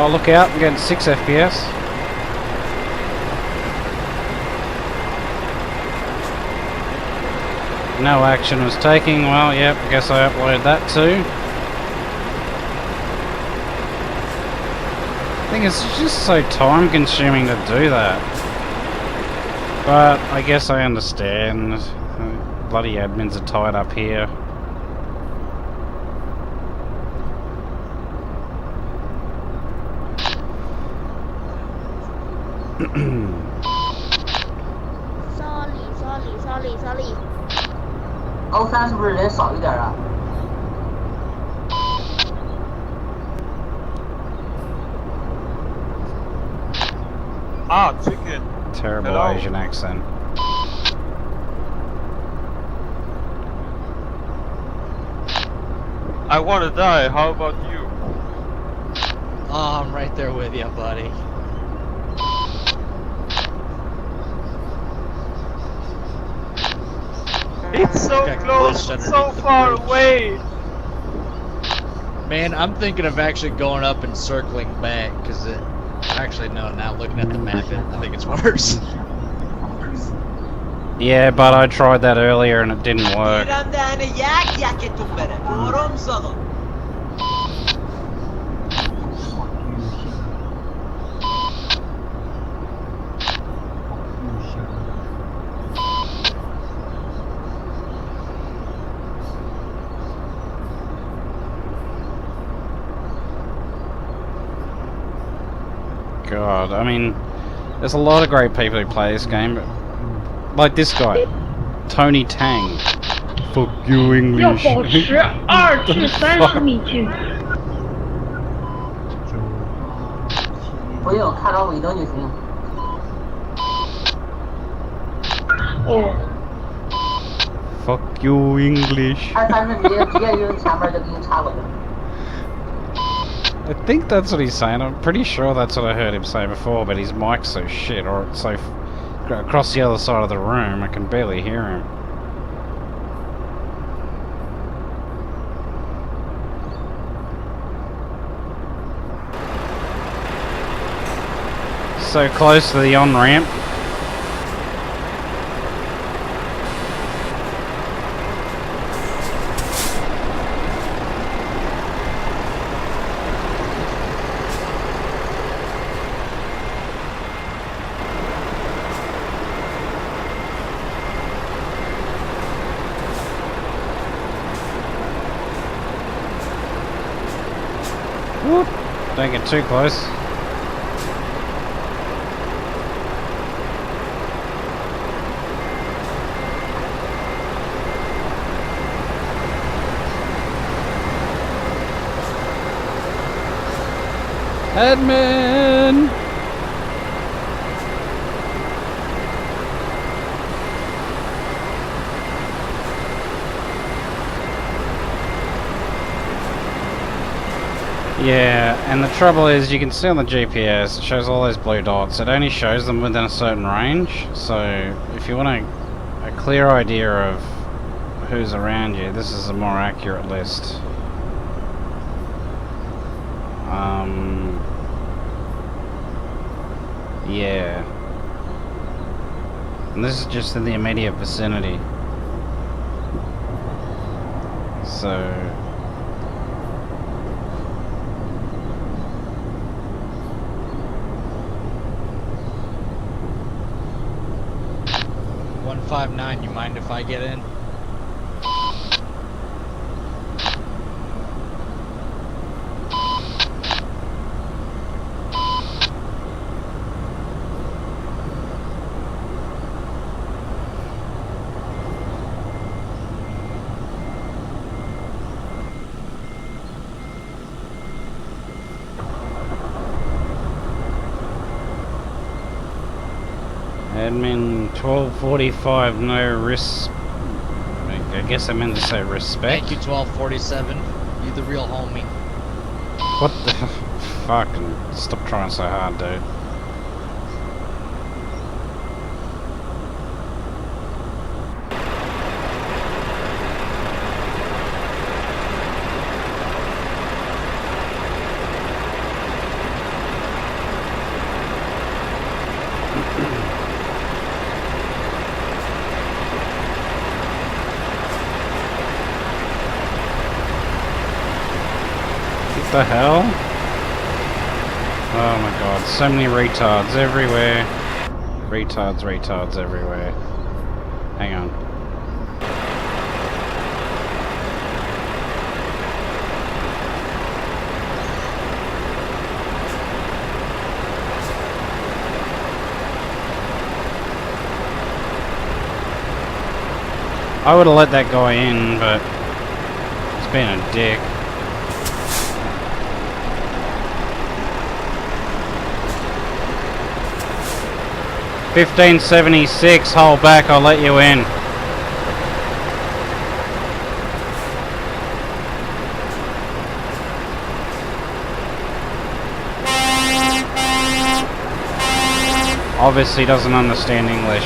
Oh, look out, I'm getting 6 FPS. No action was taking. Well, yep, guess I uploaded that too. I think it's just so time consuming to do that. But I guess I understand. Bloody admins are tied up here. sorry。O3是不是人少一点啊？ Ah, chicken. Terrible Hello. Asian accent. I want to die. How about you? Oh, I'm right there with you, buddy. It's so Got close, glitched so underneath the far bridge. away. Man, I'm thinking of actually going up and circling back, because it... Actually, no, now looking at the map, I think it's worse. Yeah, but I tried that earlier and it didn't work. God, I mean, there's a lot of great people who play this game, but like this guy, Tony Tang. Fuck you, 要 English. 保持2至30米距离。不用看到尾灯就行。哦。 Fuck you, English. 230直接用前面就给你插过去。 I think that's what he's saying. I'm pretty sure that's what I heard him say before, but his mic's so shit, or it's so across the other side of the room, I can barely hear him. So close to the on-ramp. Whoop. Don't get too close. Admin! Yeah, and the trouble is you can see on the GPS it shows all those blue dots. It only shows them within a certain range, so if you want a clear idea of who's around you, this is a more accurate list. Yeah. And this is just in the immediate vicinity. So... $159, you mind if I get in? Admin 1245, no risk. I guess I meant to say respect. Thank you, 1247. You the real homie. What the fucking stop trying so hard, dude. the hell? Oh my god, so many retards everywhere. Retards everywhere. Hang on. I would have let that guy in, but he's being a dick. $15.76, hold back, I'll let you in. Obviously doesn't understand English.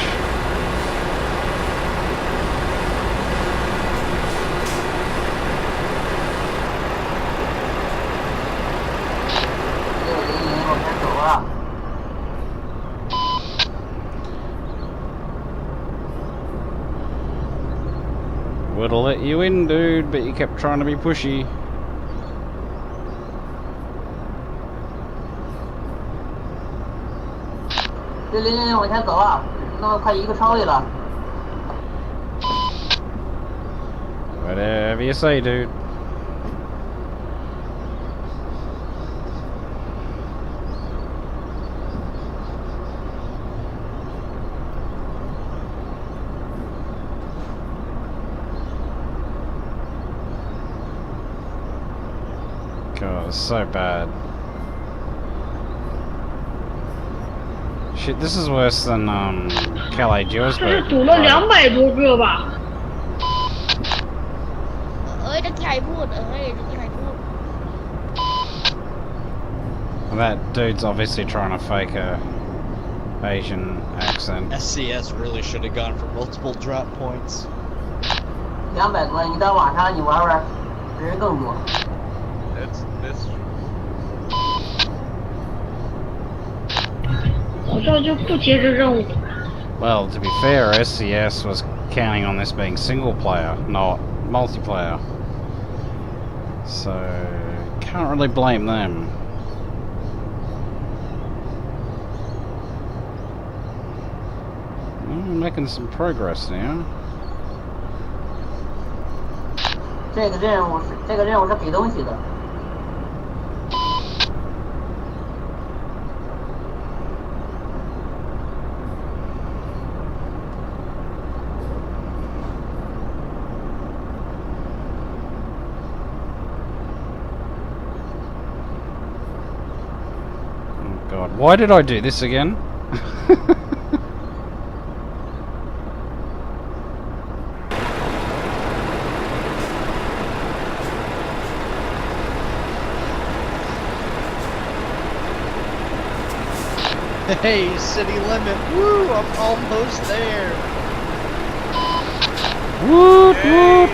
Would've let you in, dude, but you kept trying to be pushy. Whatever you say, dude. God, it's so bad. Shit, this is worse than Calais 这是 Duisburg. 堵了200多个吧？ That dude's obviously trying to fake a Asian accent. SCS really should have gone for multiple drop points. 200多，你到网上你玩玩，人更多。 That's 我这就不接这任务。 Well, to be fair, SCS was counting on this being single player, not multiplayer. So, can't really blame them. Making some progress now. 这个任务是给东西的。 Oh god, why did I do this again? Hey, city limit. Woo, I'm almost there. Woot woot!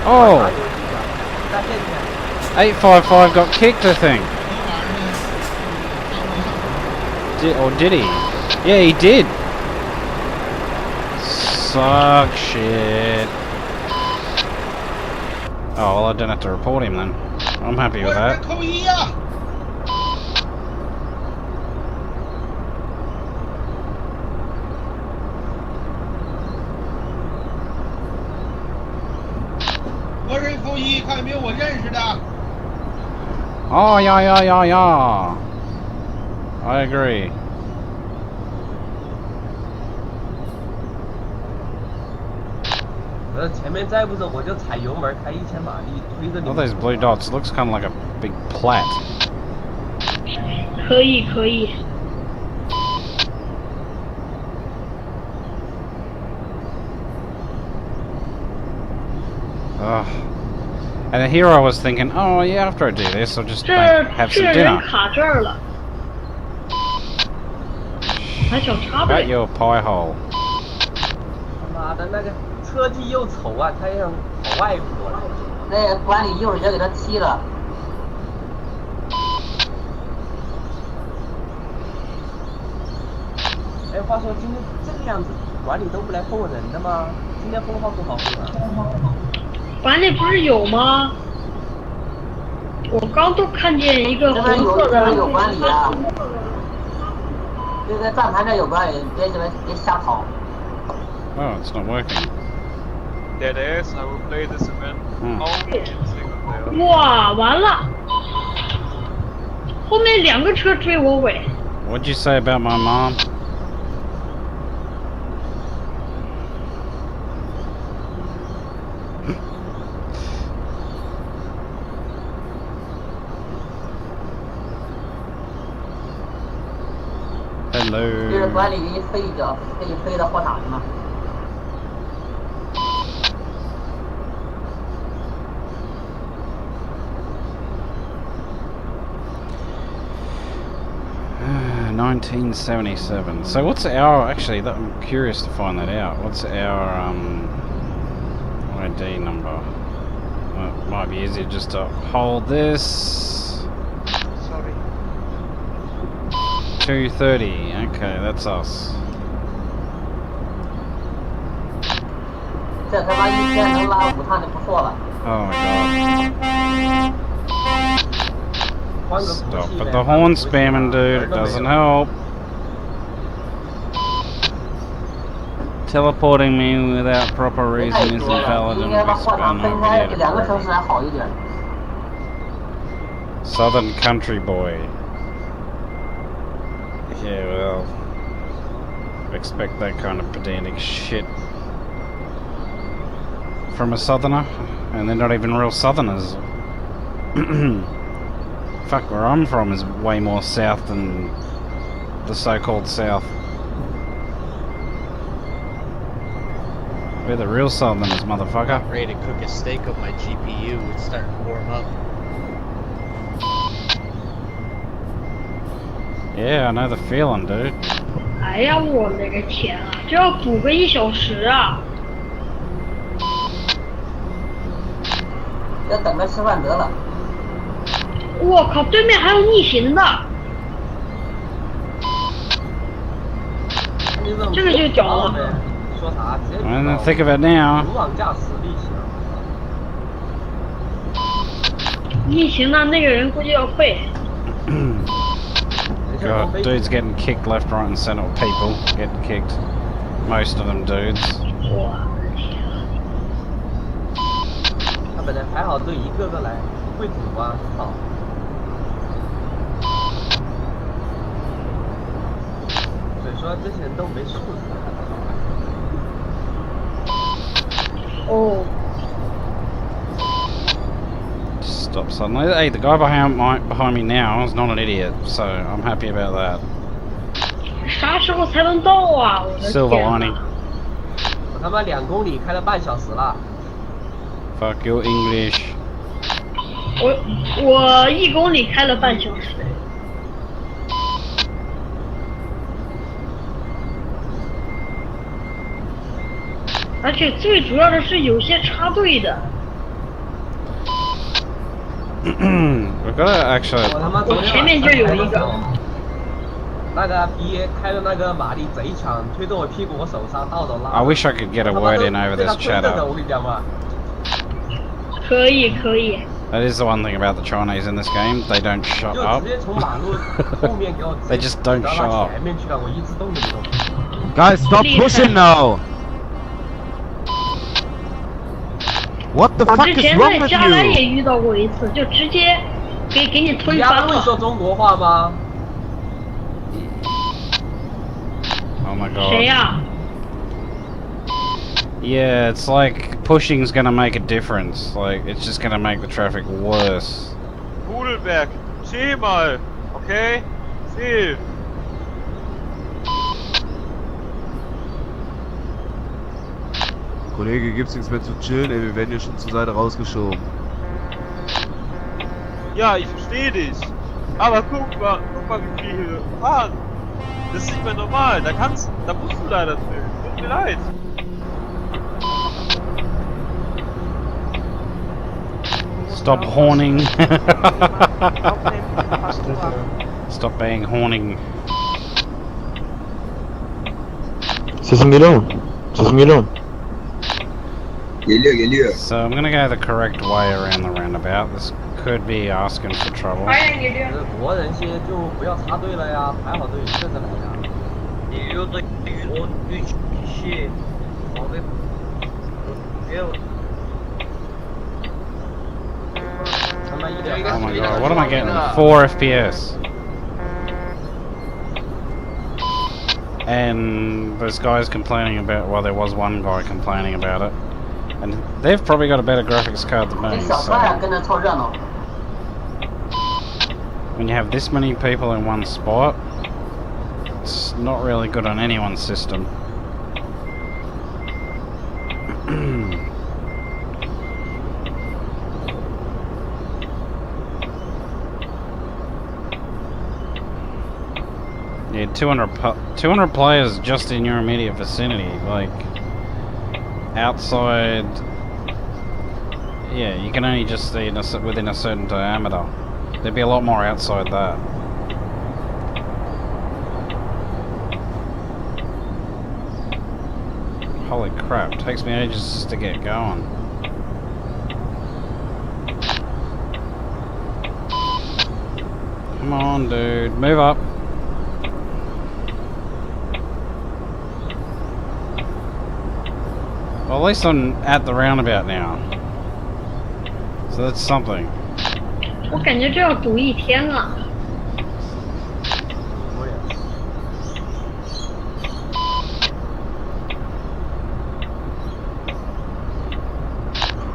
Oh! 855 got kicked, I think. Or did he? Yeah, he did. Suck shit. Oh, well, I don't have to report him then. I'm happy with that. Oh, yeah. I agree. All those blue dots looks kind of like a big plait. 可以可以。 Ugh. And here I was thinking, oh yeah, after I do this, I'll just 这 have 这 some 人 dinner. 卡这儿了，还小插 Got 队。 your pie hole. 他妈妈的那个车技又丑啊，他想跑外国了。那管理一会儿就给他踢了。哎，话说今天这个样子，管理都不来封人的吗？今天封号多少封啊？管理不是有吗？我刚都看见一个红色的。有管理啊。这个站台这有管理，别瞎跑。Oh, it's not working. Dead ass, I will play this event only in single player. 哇，完了！后面2个车追我尾。 What'd you say about my mom? Hello. 这是管理员飞一脚，可以飞到货场去吗？ 1977. So what's our, actually I'm curious to find that out. What's our ID number? Well, it might be easier just to hold this. Sorry. 230. Okay, that's us. 这他妈一天能拉5趟就不错了。 Oh my god. Stop with the horn spamming, dude. It doesn't help. Teleporting me without proper reason is invalid and we spam over video. Southern country boy. Yeah, well, expect that kind of pedantic shit from a southerner, and they're not even real southerners. Fuck, where I'm from is way more south than the so-called south. We're the real southerners, motherfucker. I'm ready to cook a steak on my GPU. It's starting to warm up. Yeah, I know the feeling, dude. 哎呀，我勒个天啊！这要堵个1小时啊！要等着吃饭得了。 我靠，对面还有逆行的，这个就屌了。说啥？直接 And think of it now. 勇往驾驶逆行。逆行呢，那个人估计要跪。God, dudes getting kicked left, right, and center. People getting kicked. Most of them dudes. 我的天啊！他本来还好，都一个个来，会堵啊，操！ 说这些人都没素质。哦。 Stop suddenly. Hey, the guy behind me now is not an idiot, so I'm happy about that. 啥时候才能到啊？我的天 Silver lining. 我他妈2公里开了半小时了。 Fuck your English. 我1公里开了半小时。 而且最主要的是有些插队的。We've got to actually. 我前面就有一个。那个逼开的那个马力贼强，推着我屁股，我手上倒着拉。I wish I could get a word in over this chat up. 我跟你讲嘛。可以可以。 That is the one thing about the Chinese in this game. They don't shut up. 就直接从马路后面给我。They just don't shut up. 前面去了，我一直动都没动。 Guys, stop pushing now. What the fuck is wrong with you? 我之前在加莱也遇到过一次，就直接给你推翻了。会说中国话吗 ？Oh my god. 谁呀？ Yeah, it's like pushing's gonna make a difference. Like it's just gonna make the traffic worse. Pudelberg, chill mal, okay? Chill. Kollege, gibt's nichts mehr zu chillen, ey, wir werden hier schon zur Seite rausgeschoben. Ja, ich verstehe dich. Aber guck mal wie viel hier fahren. Das ist nicht mehr normal. Da musst du leider chillen. Tut mir leid. Stop horning. 高不能发出啊。 Stop being horning. 416. 416. So I'm gonna go the correct way around the roundabout. This could be asking for trouble. 国人些就不要插队了呀，排好队顺着来呀。有的我对些，我们没有。 Oh my god, what am I getting? 4 FPS. And this guy's complaining about, well, there was one guy complaining about it. And they've probably got a better graphics card than me, so... When you have this many people in one spot, it's not really good on anyone's system. Yeah, 200 players just in your immediate vicinity, like outside. Yeah, you can only just see within a certain diameter. There'd be a lot more outside that. Holy crap! Takes me ages just to get going. Come on, dude, move up. Well, at least I'm at the roundabout now. So that's something. 我感觉这要堵一天了。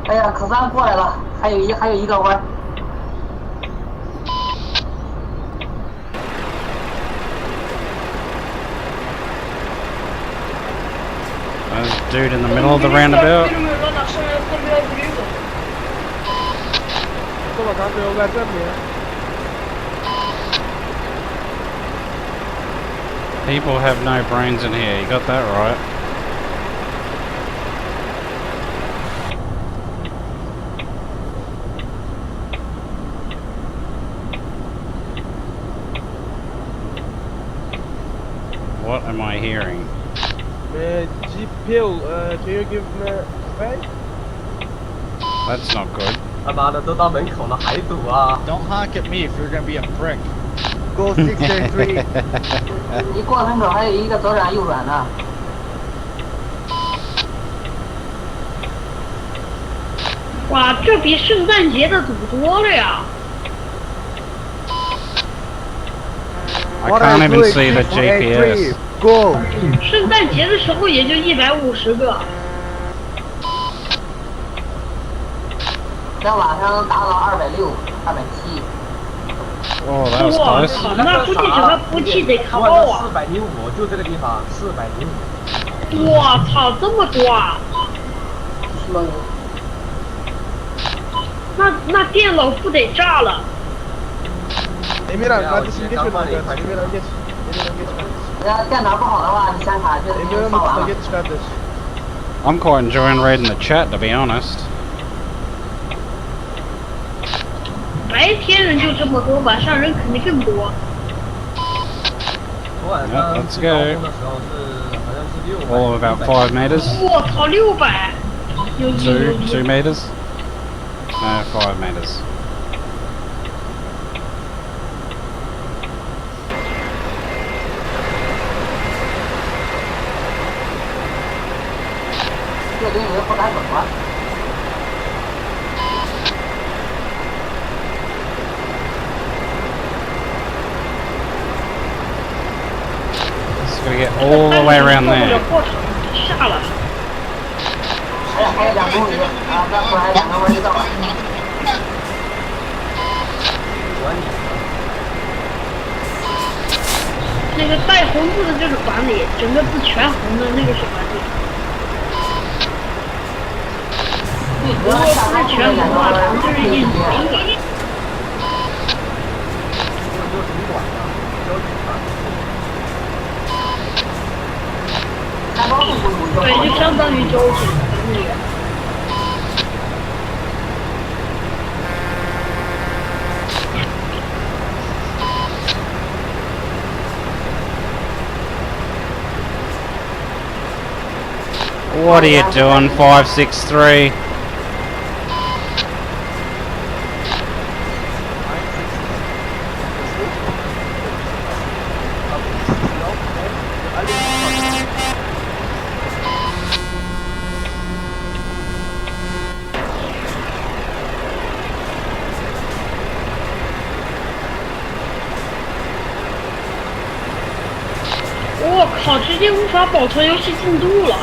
哎呀，可3过来了，还有一个弯。 There's a dude in the middle of the roundabout. 这把咱只有在这边。 People have no brains in here, you got that right. What am I hearing? GPU, can you give me space? That's not good. 他妈的，都到门口了还堵啊 Don't honk at me if you're gonna be a prick. Go 633. 你过门口还有一个左转右转呢。哇，这比圣诞节的堵多了呀！ I can't even see the GPS. Go. 圣诞节的时候也就150个。 在晚上达到260、270。 Oh, that was 我 close. 靠，那估计整个服务器得卡爆啊！ 405，就这个地方405。我操，这么多啊！那电脑不得炸了？ Emirhan, kardeşim geç önden kardeşim. Emirhan geç. Emirhan geç kardeşim. 要电脑不好的话，你显卡就 Emirhan 烧完 usta 了。 geç kardeş. I'm quite enjoying reading the chat, to be honest. 白天人就这么多，晚上人肯定更多。 Yep, let's go. All of about 5 meters. 我操，600！有 2 meters? No, 5 meters. 这东西后台怎么了？ Just gotta get all the way around there. 下了。还有2公里啊，再过来2个弯就到了。那个带红字的就是管理，整个字全红的那个是管理。如果不是全红的话，咱们就是一种管理。对，就相当于交警管理员。What are you doing, 563?我靠，直接无法保存游戏进度了。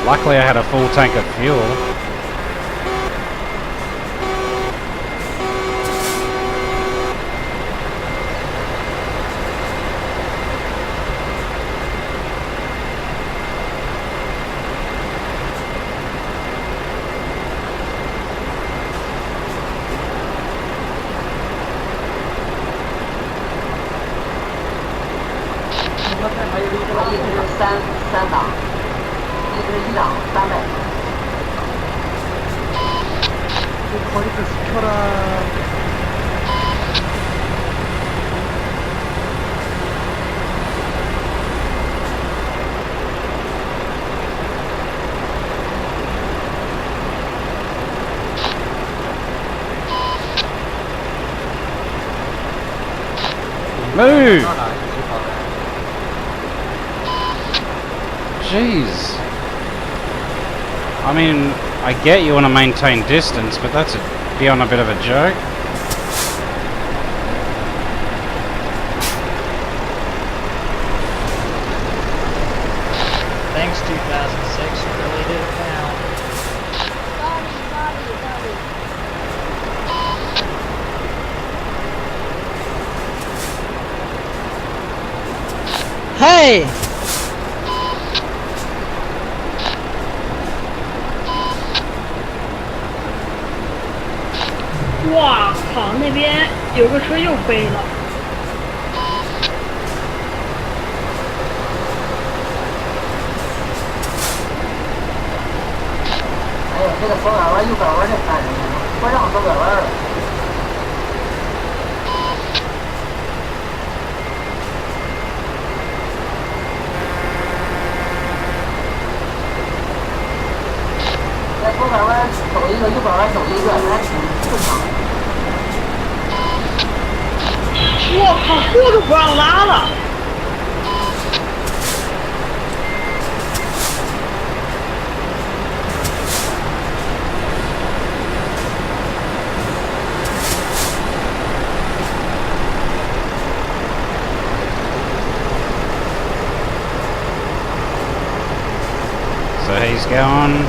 Luckily I had a full tank of fuel. Move! Jeez. I mean, I get you want to maintain distance, but that's beyond a bit of a joke. Thanks, 2006. You really did it now. Hey! 哇靠，那边有个车又飞了。哎呦，这个左拐弯、右拐弯这看人呢，不让左拐弯了。在左拐弯走一个，右拐弯走一个，还挺正常的。我靠，货都不让拉了。So he's going.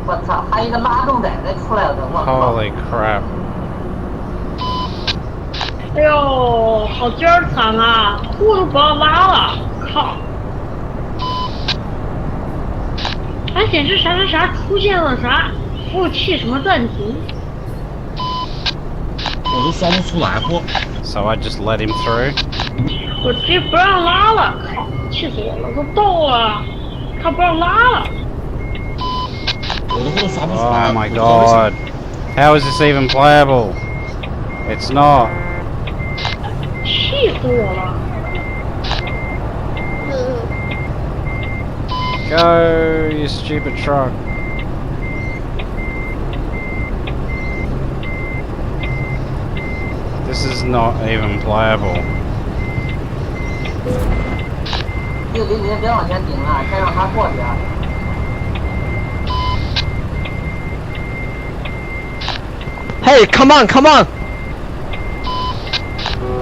我操，还有一个拉动仔再出来了，我靠！ Holy crap. 哎呦，好尖儿惨啊！货都不让拉了，靠！还显示啥啥啥出现了啥服务器什么暂停。我都刷不出来货。 So I just let him through. 我直接不让拉了，靠！气死我了，都到了，他不让拉了。我的货都刷不出来。 Oh my god. How is this even playable? It's not. 气死我了！ Go, you stupid truck. This is not even playable. 别往前顶了，先让他过去啊。 Hey, come on, come on!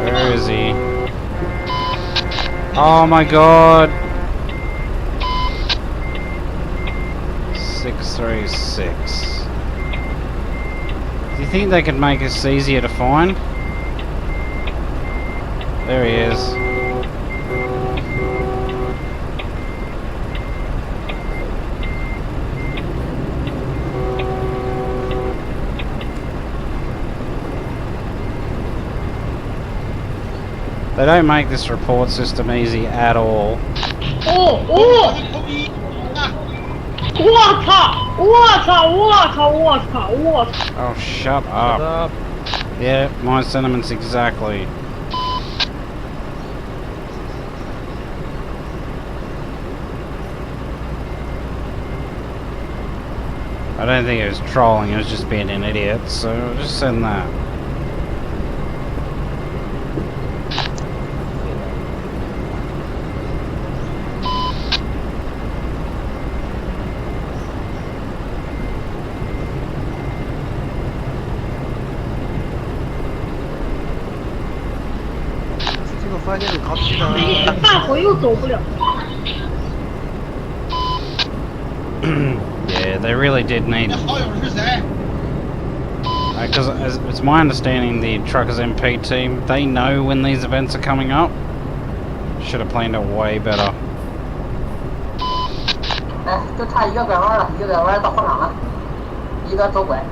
Where is he? Oh my god. 636. Do you think they could make this easier to find? There he is. They don't make this report system easy at all. 哦哦！我操！我操！我操！我操！我操！ Oh, shut up. Yeah, my sentiments exactly. don't think it was trolling, it was just being an idiot, so I'll just send that.大伙又走不了。 Yeah, they really did need. 好友是谁？ Because it's my understanding, the Truckers MP team, they know when these events are coming up. Should have planned it way better. 哎，就差一个拐弯了，一个拐弯到后场了，一个左拐。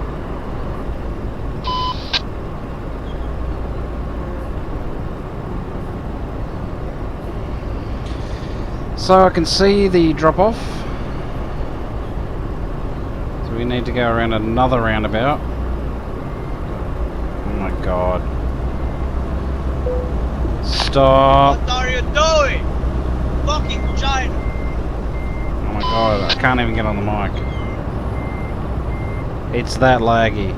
So I can see the drop off. So we need to go around another roundabout. Oh my god. Stop. What are you doing? Fucking China. Oh my god, I can't even get on the mic. It's that laggy.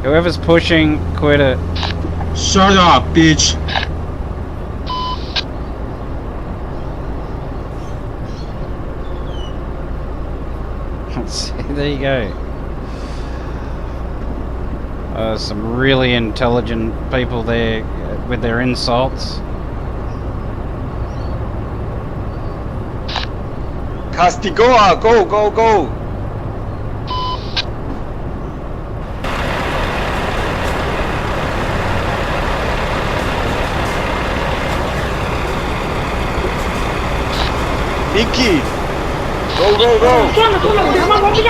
Whoever's pushing, quit it. Shut up, bitch. See, there you go. Some really intelligent people there with their insults. Castigoa, go, go, go. Mickey, go, go, go. 算了算了，我他妈玩不下去。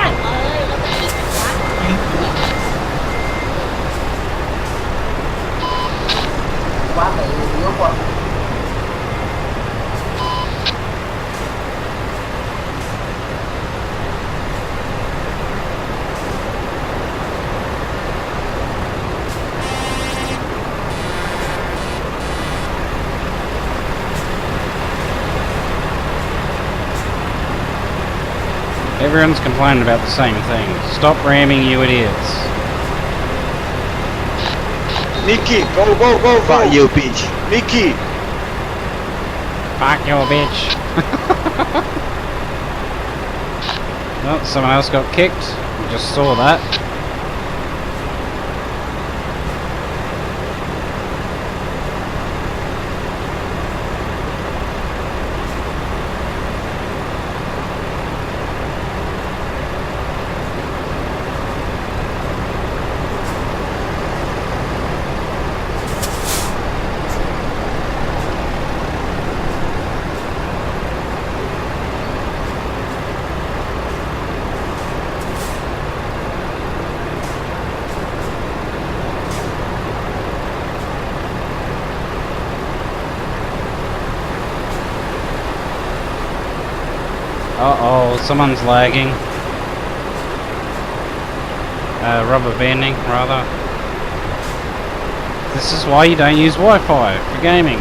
完美离火。 Everyone's complaining about the same thing. Stop ramming, you idiots. Mickey, go, go, go, go. Fuck you, bitch. Mickey. Fuck your bitch. Well, someone else got kicked. We just saw that. Uh-oh, someone's lagging. Rubber banding, rather. This is why you don't use Wi-Fi for gaming.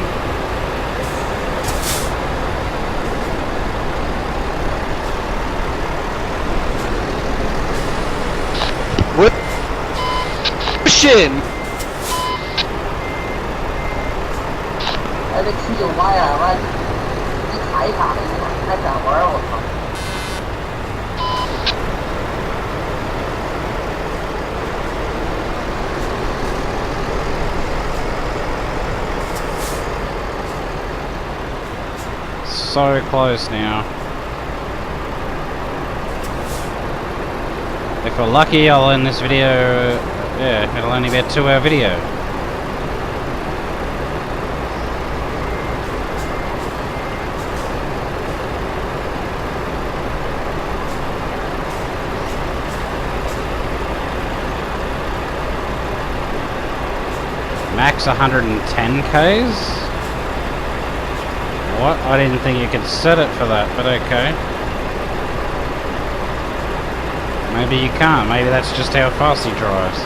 What? Shit! 哎，这798呀，完一卡一卡的，还闪魂儿，我操！ So close now. If we're lucky, I'll end this video. Yeah, it'll only be a 2-hour video. Max 110 Ks? What? I didn't think you could set it for that, but okay. Maybe you can't. Maybe that's just how fast he drives.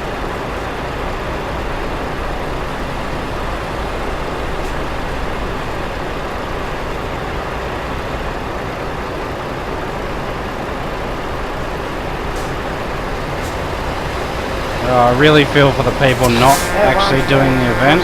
I really feel for the people not actually doing the event.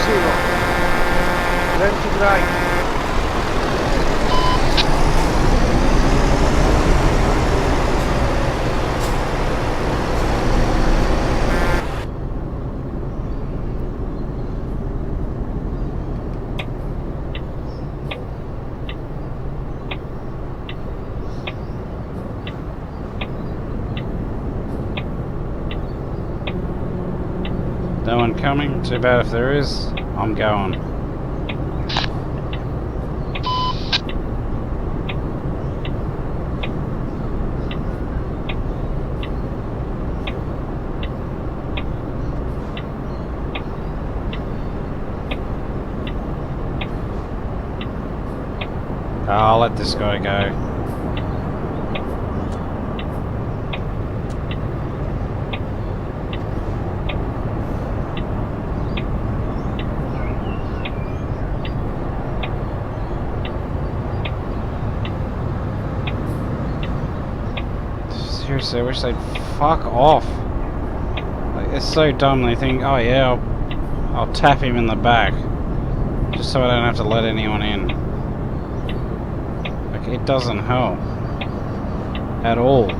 No one coming? Too bad if there is. I'm going. I'll let this guy go. Seriously, I wish they'd fuck off. Like, it's so dumb. They think, oh yeah, I'll tap him in the back, just so I don't have to let anyone in. Like, it doesn't help at all.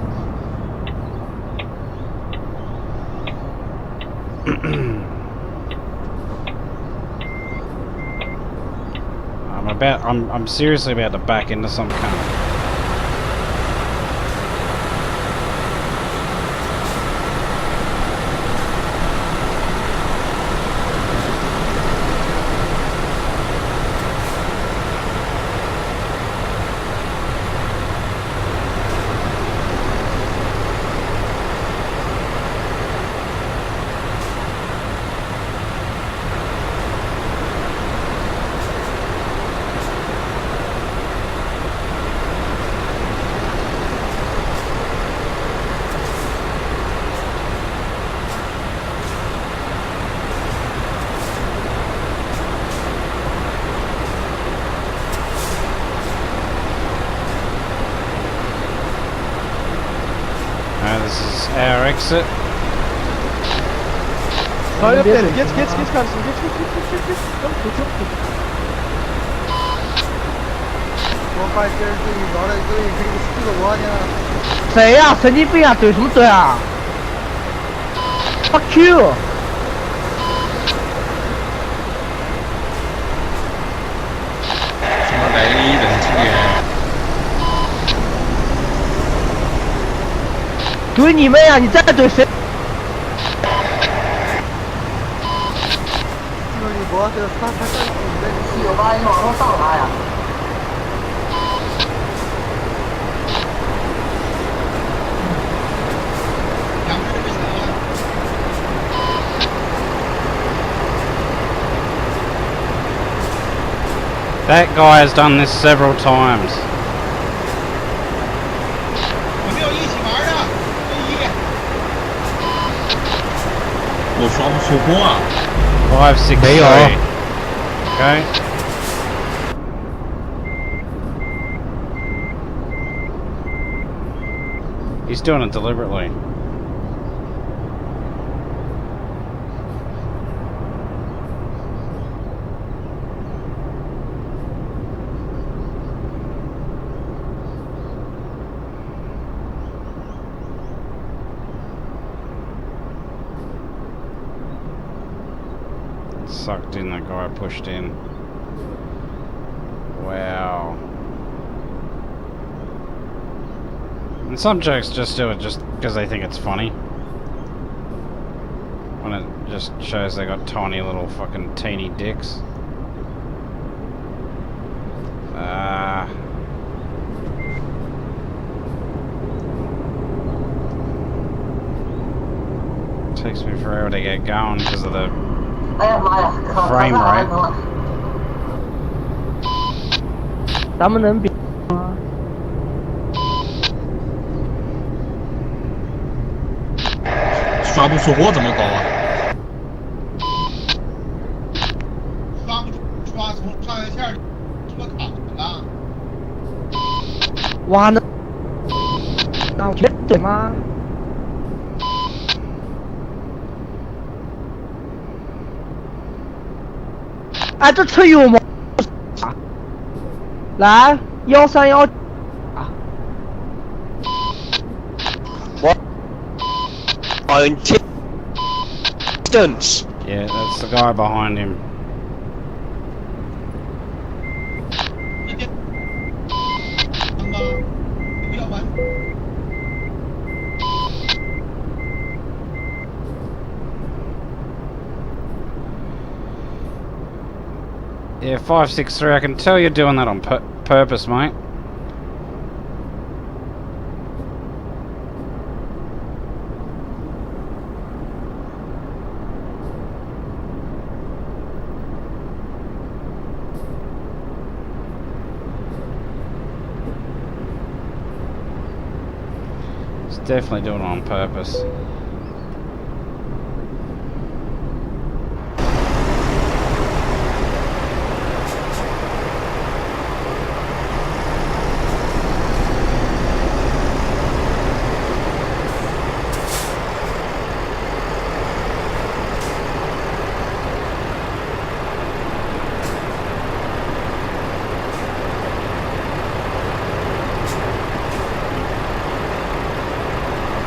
I'm seriously about to back into some cunt. This is our exit. Hayır, geç kardeşim, geç.谁呀？神经病啊！怼什么怼啊 ？Fuck you！ 什么来人气员？怼你妹啊！你再怼谁？有吧？你往上上他呀！ That guy has done this several times. 有没有一起玩的？我刷不出货啊。 5, 6, 3. Okay. He's doing it deliberately. Sucked in, that guy pushed in. Wow. And some jokes just do it just because they think it's funny. When it just shows they got tiny little fucking teeny dicks. Takes me forever to get going because of the frame rate. 咱们能比吗？刷不出货怎么搞啊？刷从上下线脱卡了。哇，那对吗？哎，这车有吗？来131啊！ On distance. Yeah, that's the guy behind him. Yeah, 563. I can tell you're doing that on purpose, mate. It's definitely doing it on purpose.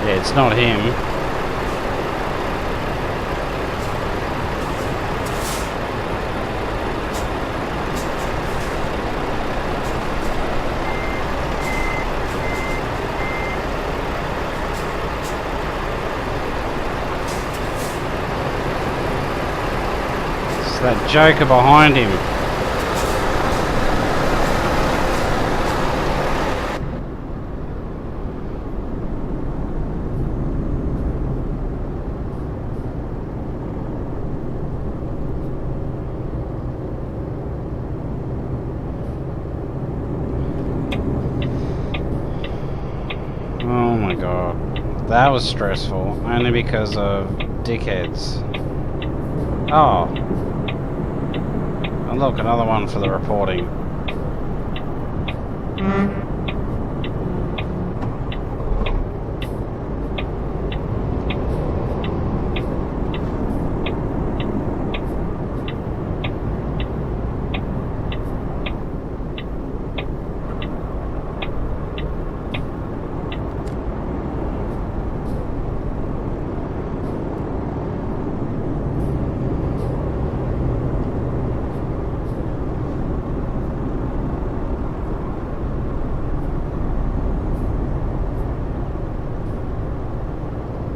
Yeah, it's not him. It's that joker behind him. Oh my god. That was stressful. Only because of dickheads. Oh. And look, another one for the reporting.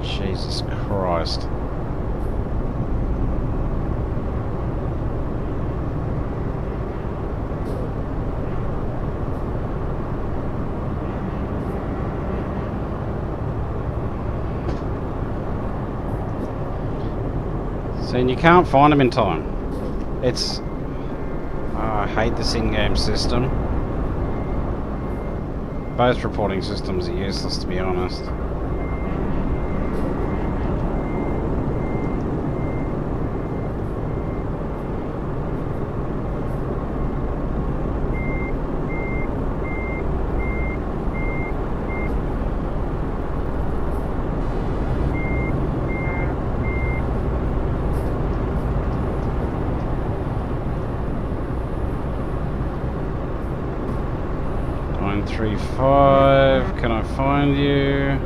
Jesus Christ. See, and you can't find them in time. It's... Oh, I hate this in-game system. Both reporting systems are useless, to be honest. Nine 35, can I find you?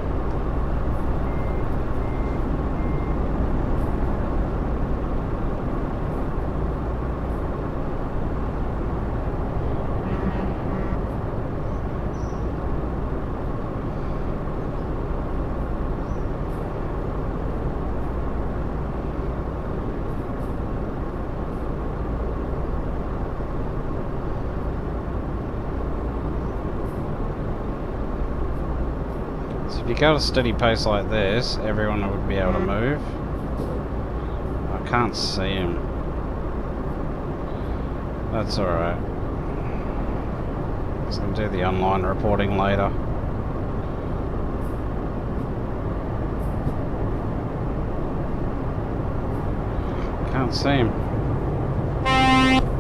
If you go at a steady pace like this, everyone would be able to move. I can't see him. That's alright. So I'll do the online reporting later. Can't see him.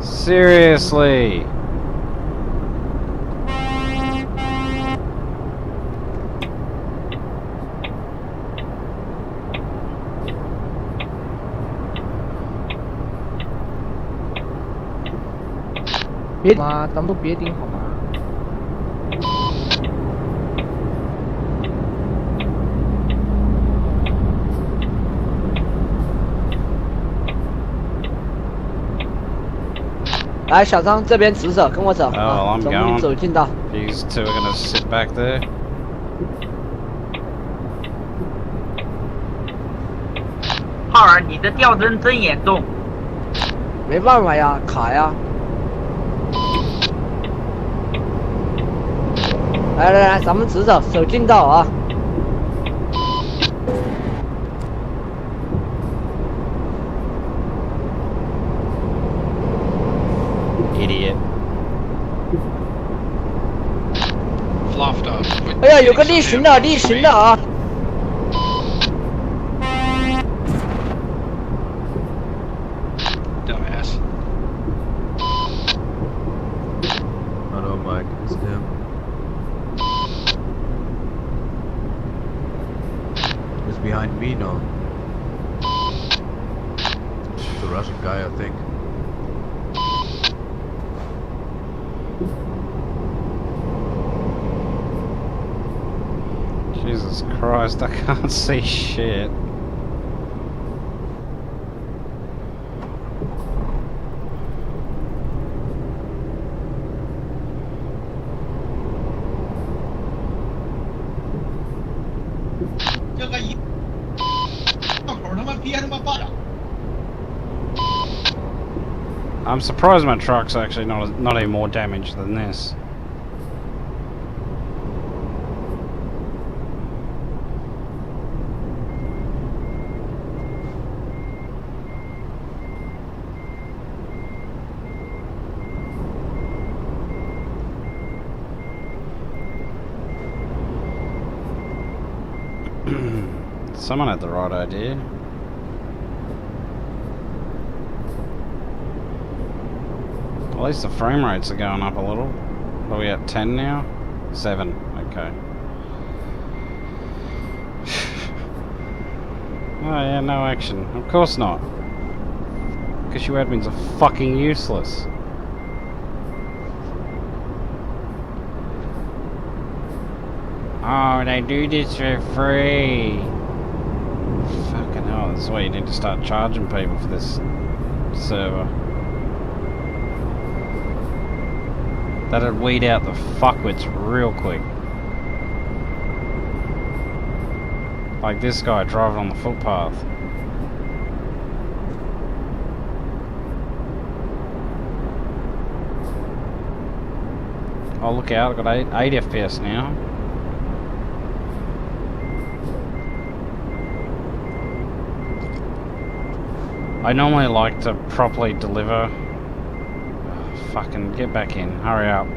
Seriously! 别嘛，咱们都别顶好吗？来，小张这边直走，跟我走。 Oh, well, I'm 咱 going. 们走近道。 These two are gonna sit back there. 浩儿，你的掉帧真严重。没办法呀，卡呀。来来来，咱们直走，走近道啊。 Idiot. Fluffed up. 哎呀，有个逆行的，逆行的啊！ Dumbass. Hello, Mike. It's Tim. It's behind me now. It's a Russian guy, I think. Jesus Christ, I can't see shit. I'm surprised my truck's actually not any more damaged than this. Someone had the right idea. At least the frame rates are going up a little. What are we at, 10 now? 7, okay. Oh yeah, no action. Of course not. Because you admins are fucking useless. Oh, they do this for free. Fucking hell, that's why you need to start charging people for this server. That'd weed out the fuckwits real quick. Like this guy driving on the footpath. Oh, look out, I've got 8 FPS now. I normally like to properly deliver. Oh, fucking get back in, hurry up.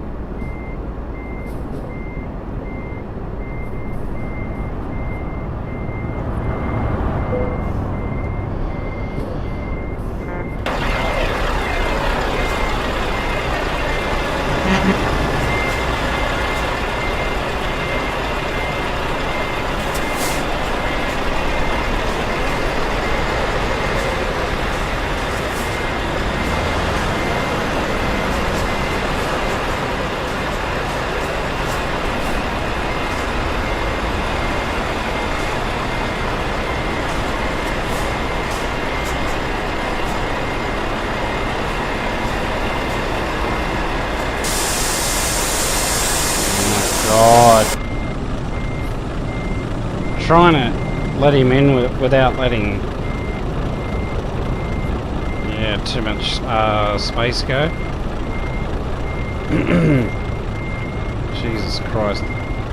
God. Trying to let him in without letting... Yeah, too much space go. Jesus Christ.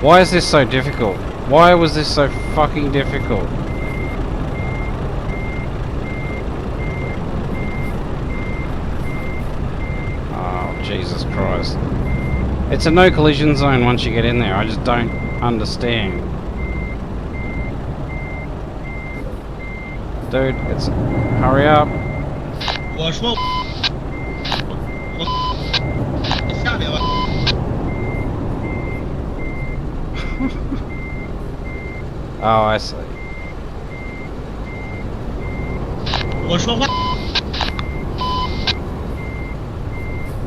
Why is this so difficult? Why was this so fucking difficult? Oh, Jesus Christ. It's a no collision zone once you get in there. I just don't understand. Dude, it's... Hurry up. 我说，下面吧。Oh, I see. 我说话。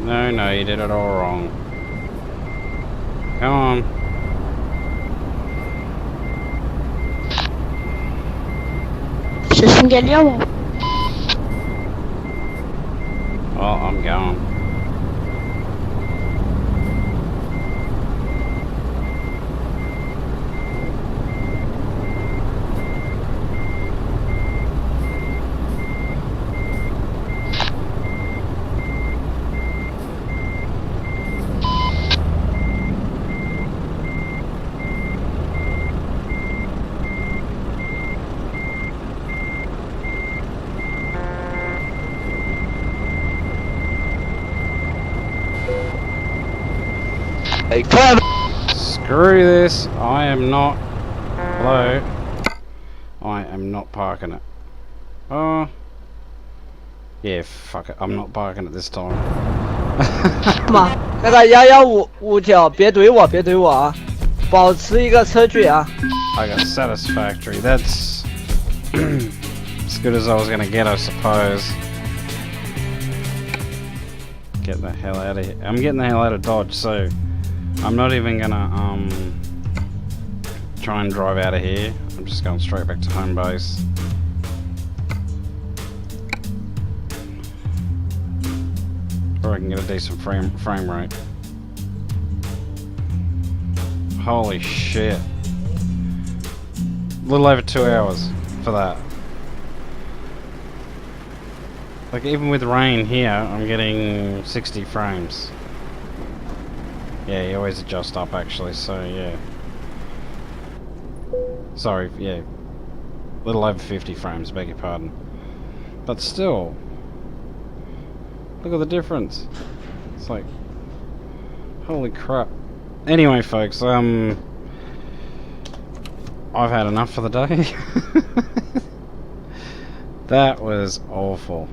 No, you did it all wrong. Come on. Well, I'm going. Hey, Clever! Screw this. I am not. Hello. I am not parking it. Oh. Yeah, fuck it. I'm not parking it this time. 嘛，那个11559，别怼我，别怼我啊，保持一个车距啊。I got satisfactory. That's as good as I was gonna get, I suppose. Get the hell out of here. I'm getting the hell out of Dodge, so I'm not even gonna try and drive out of here. I'm just going straight back to home base. Or I can get a decent frame rate. Holy shit. A little over 2 hours for that. Like, even with rain here, I'm getting 60 frames. Yeah, you always adjust up actually, so yeah. Sorry, yeah. A little over 50 frames, beg your pardon. But still, look at the difference. It's like, holy crap. Anyway, folks, I've had enough for the day. That was awful.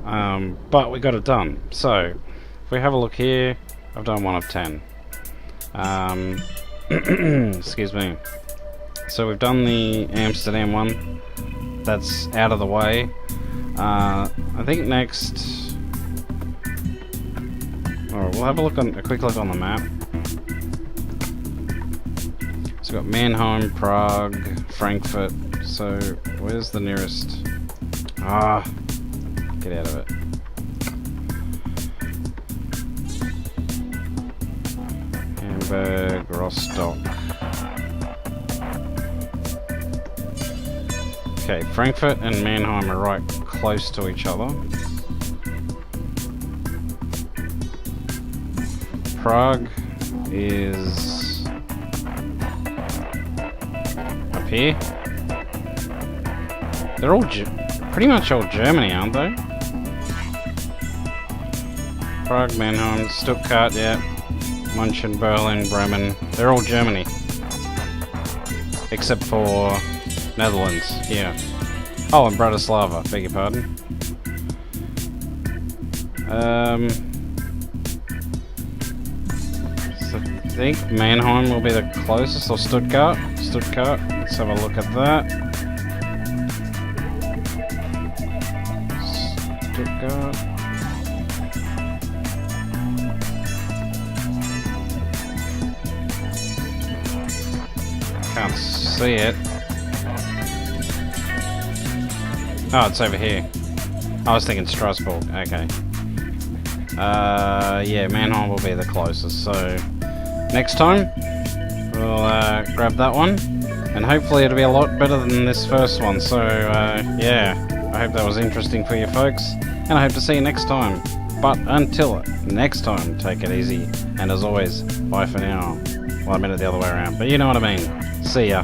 But we got it done. So, if we have a look here, I've done 1 of 10. Excuse me. So we've done the Amsterdam one. That's out of the way. I think next... Alright, we'll have a quick look on the map. So we've got Mannheim, Prague, Frankfurt. So, where's the nearest... Ah, get out of it. Hamburg, Rostock. Okay, Frankfurt and Mannheim are right close to each other. Prague is up here. They're all pretty much all Germany, aren't they? Prague, Mannheim, Stuttgart, yeah. München, Berlin, Bremen. They're all Germany. Except for Netherlands, yeah. Oh, and Bratislava, beg your pardon. So I think Mannheim will be the closest, or Stuttgart. Stuttgart, let's have a look at that. Stuttgart. Can't see it. Oh, it's over here. I was thinking Strasbourg. Okay. Yeah, Mannheim will be the closest. So next time we'll grab that one, and hopefully it'll be a lot better than this first one. So yeah, I hope that was interesting for you folks, and I hope to see you next time. But until next time, take it easy, and as always, bye for now. Well, I meant it the other way around, but you know what I mean. See ya.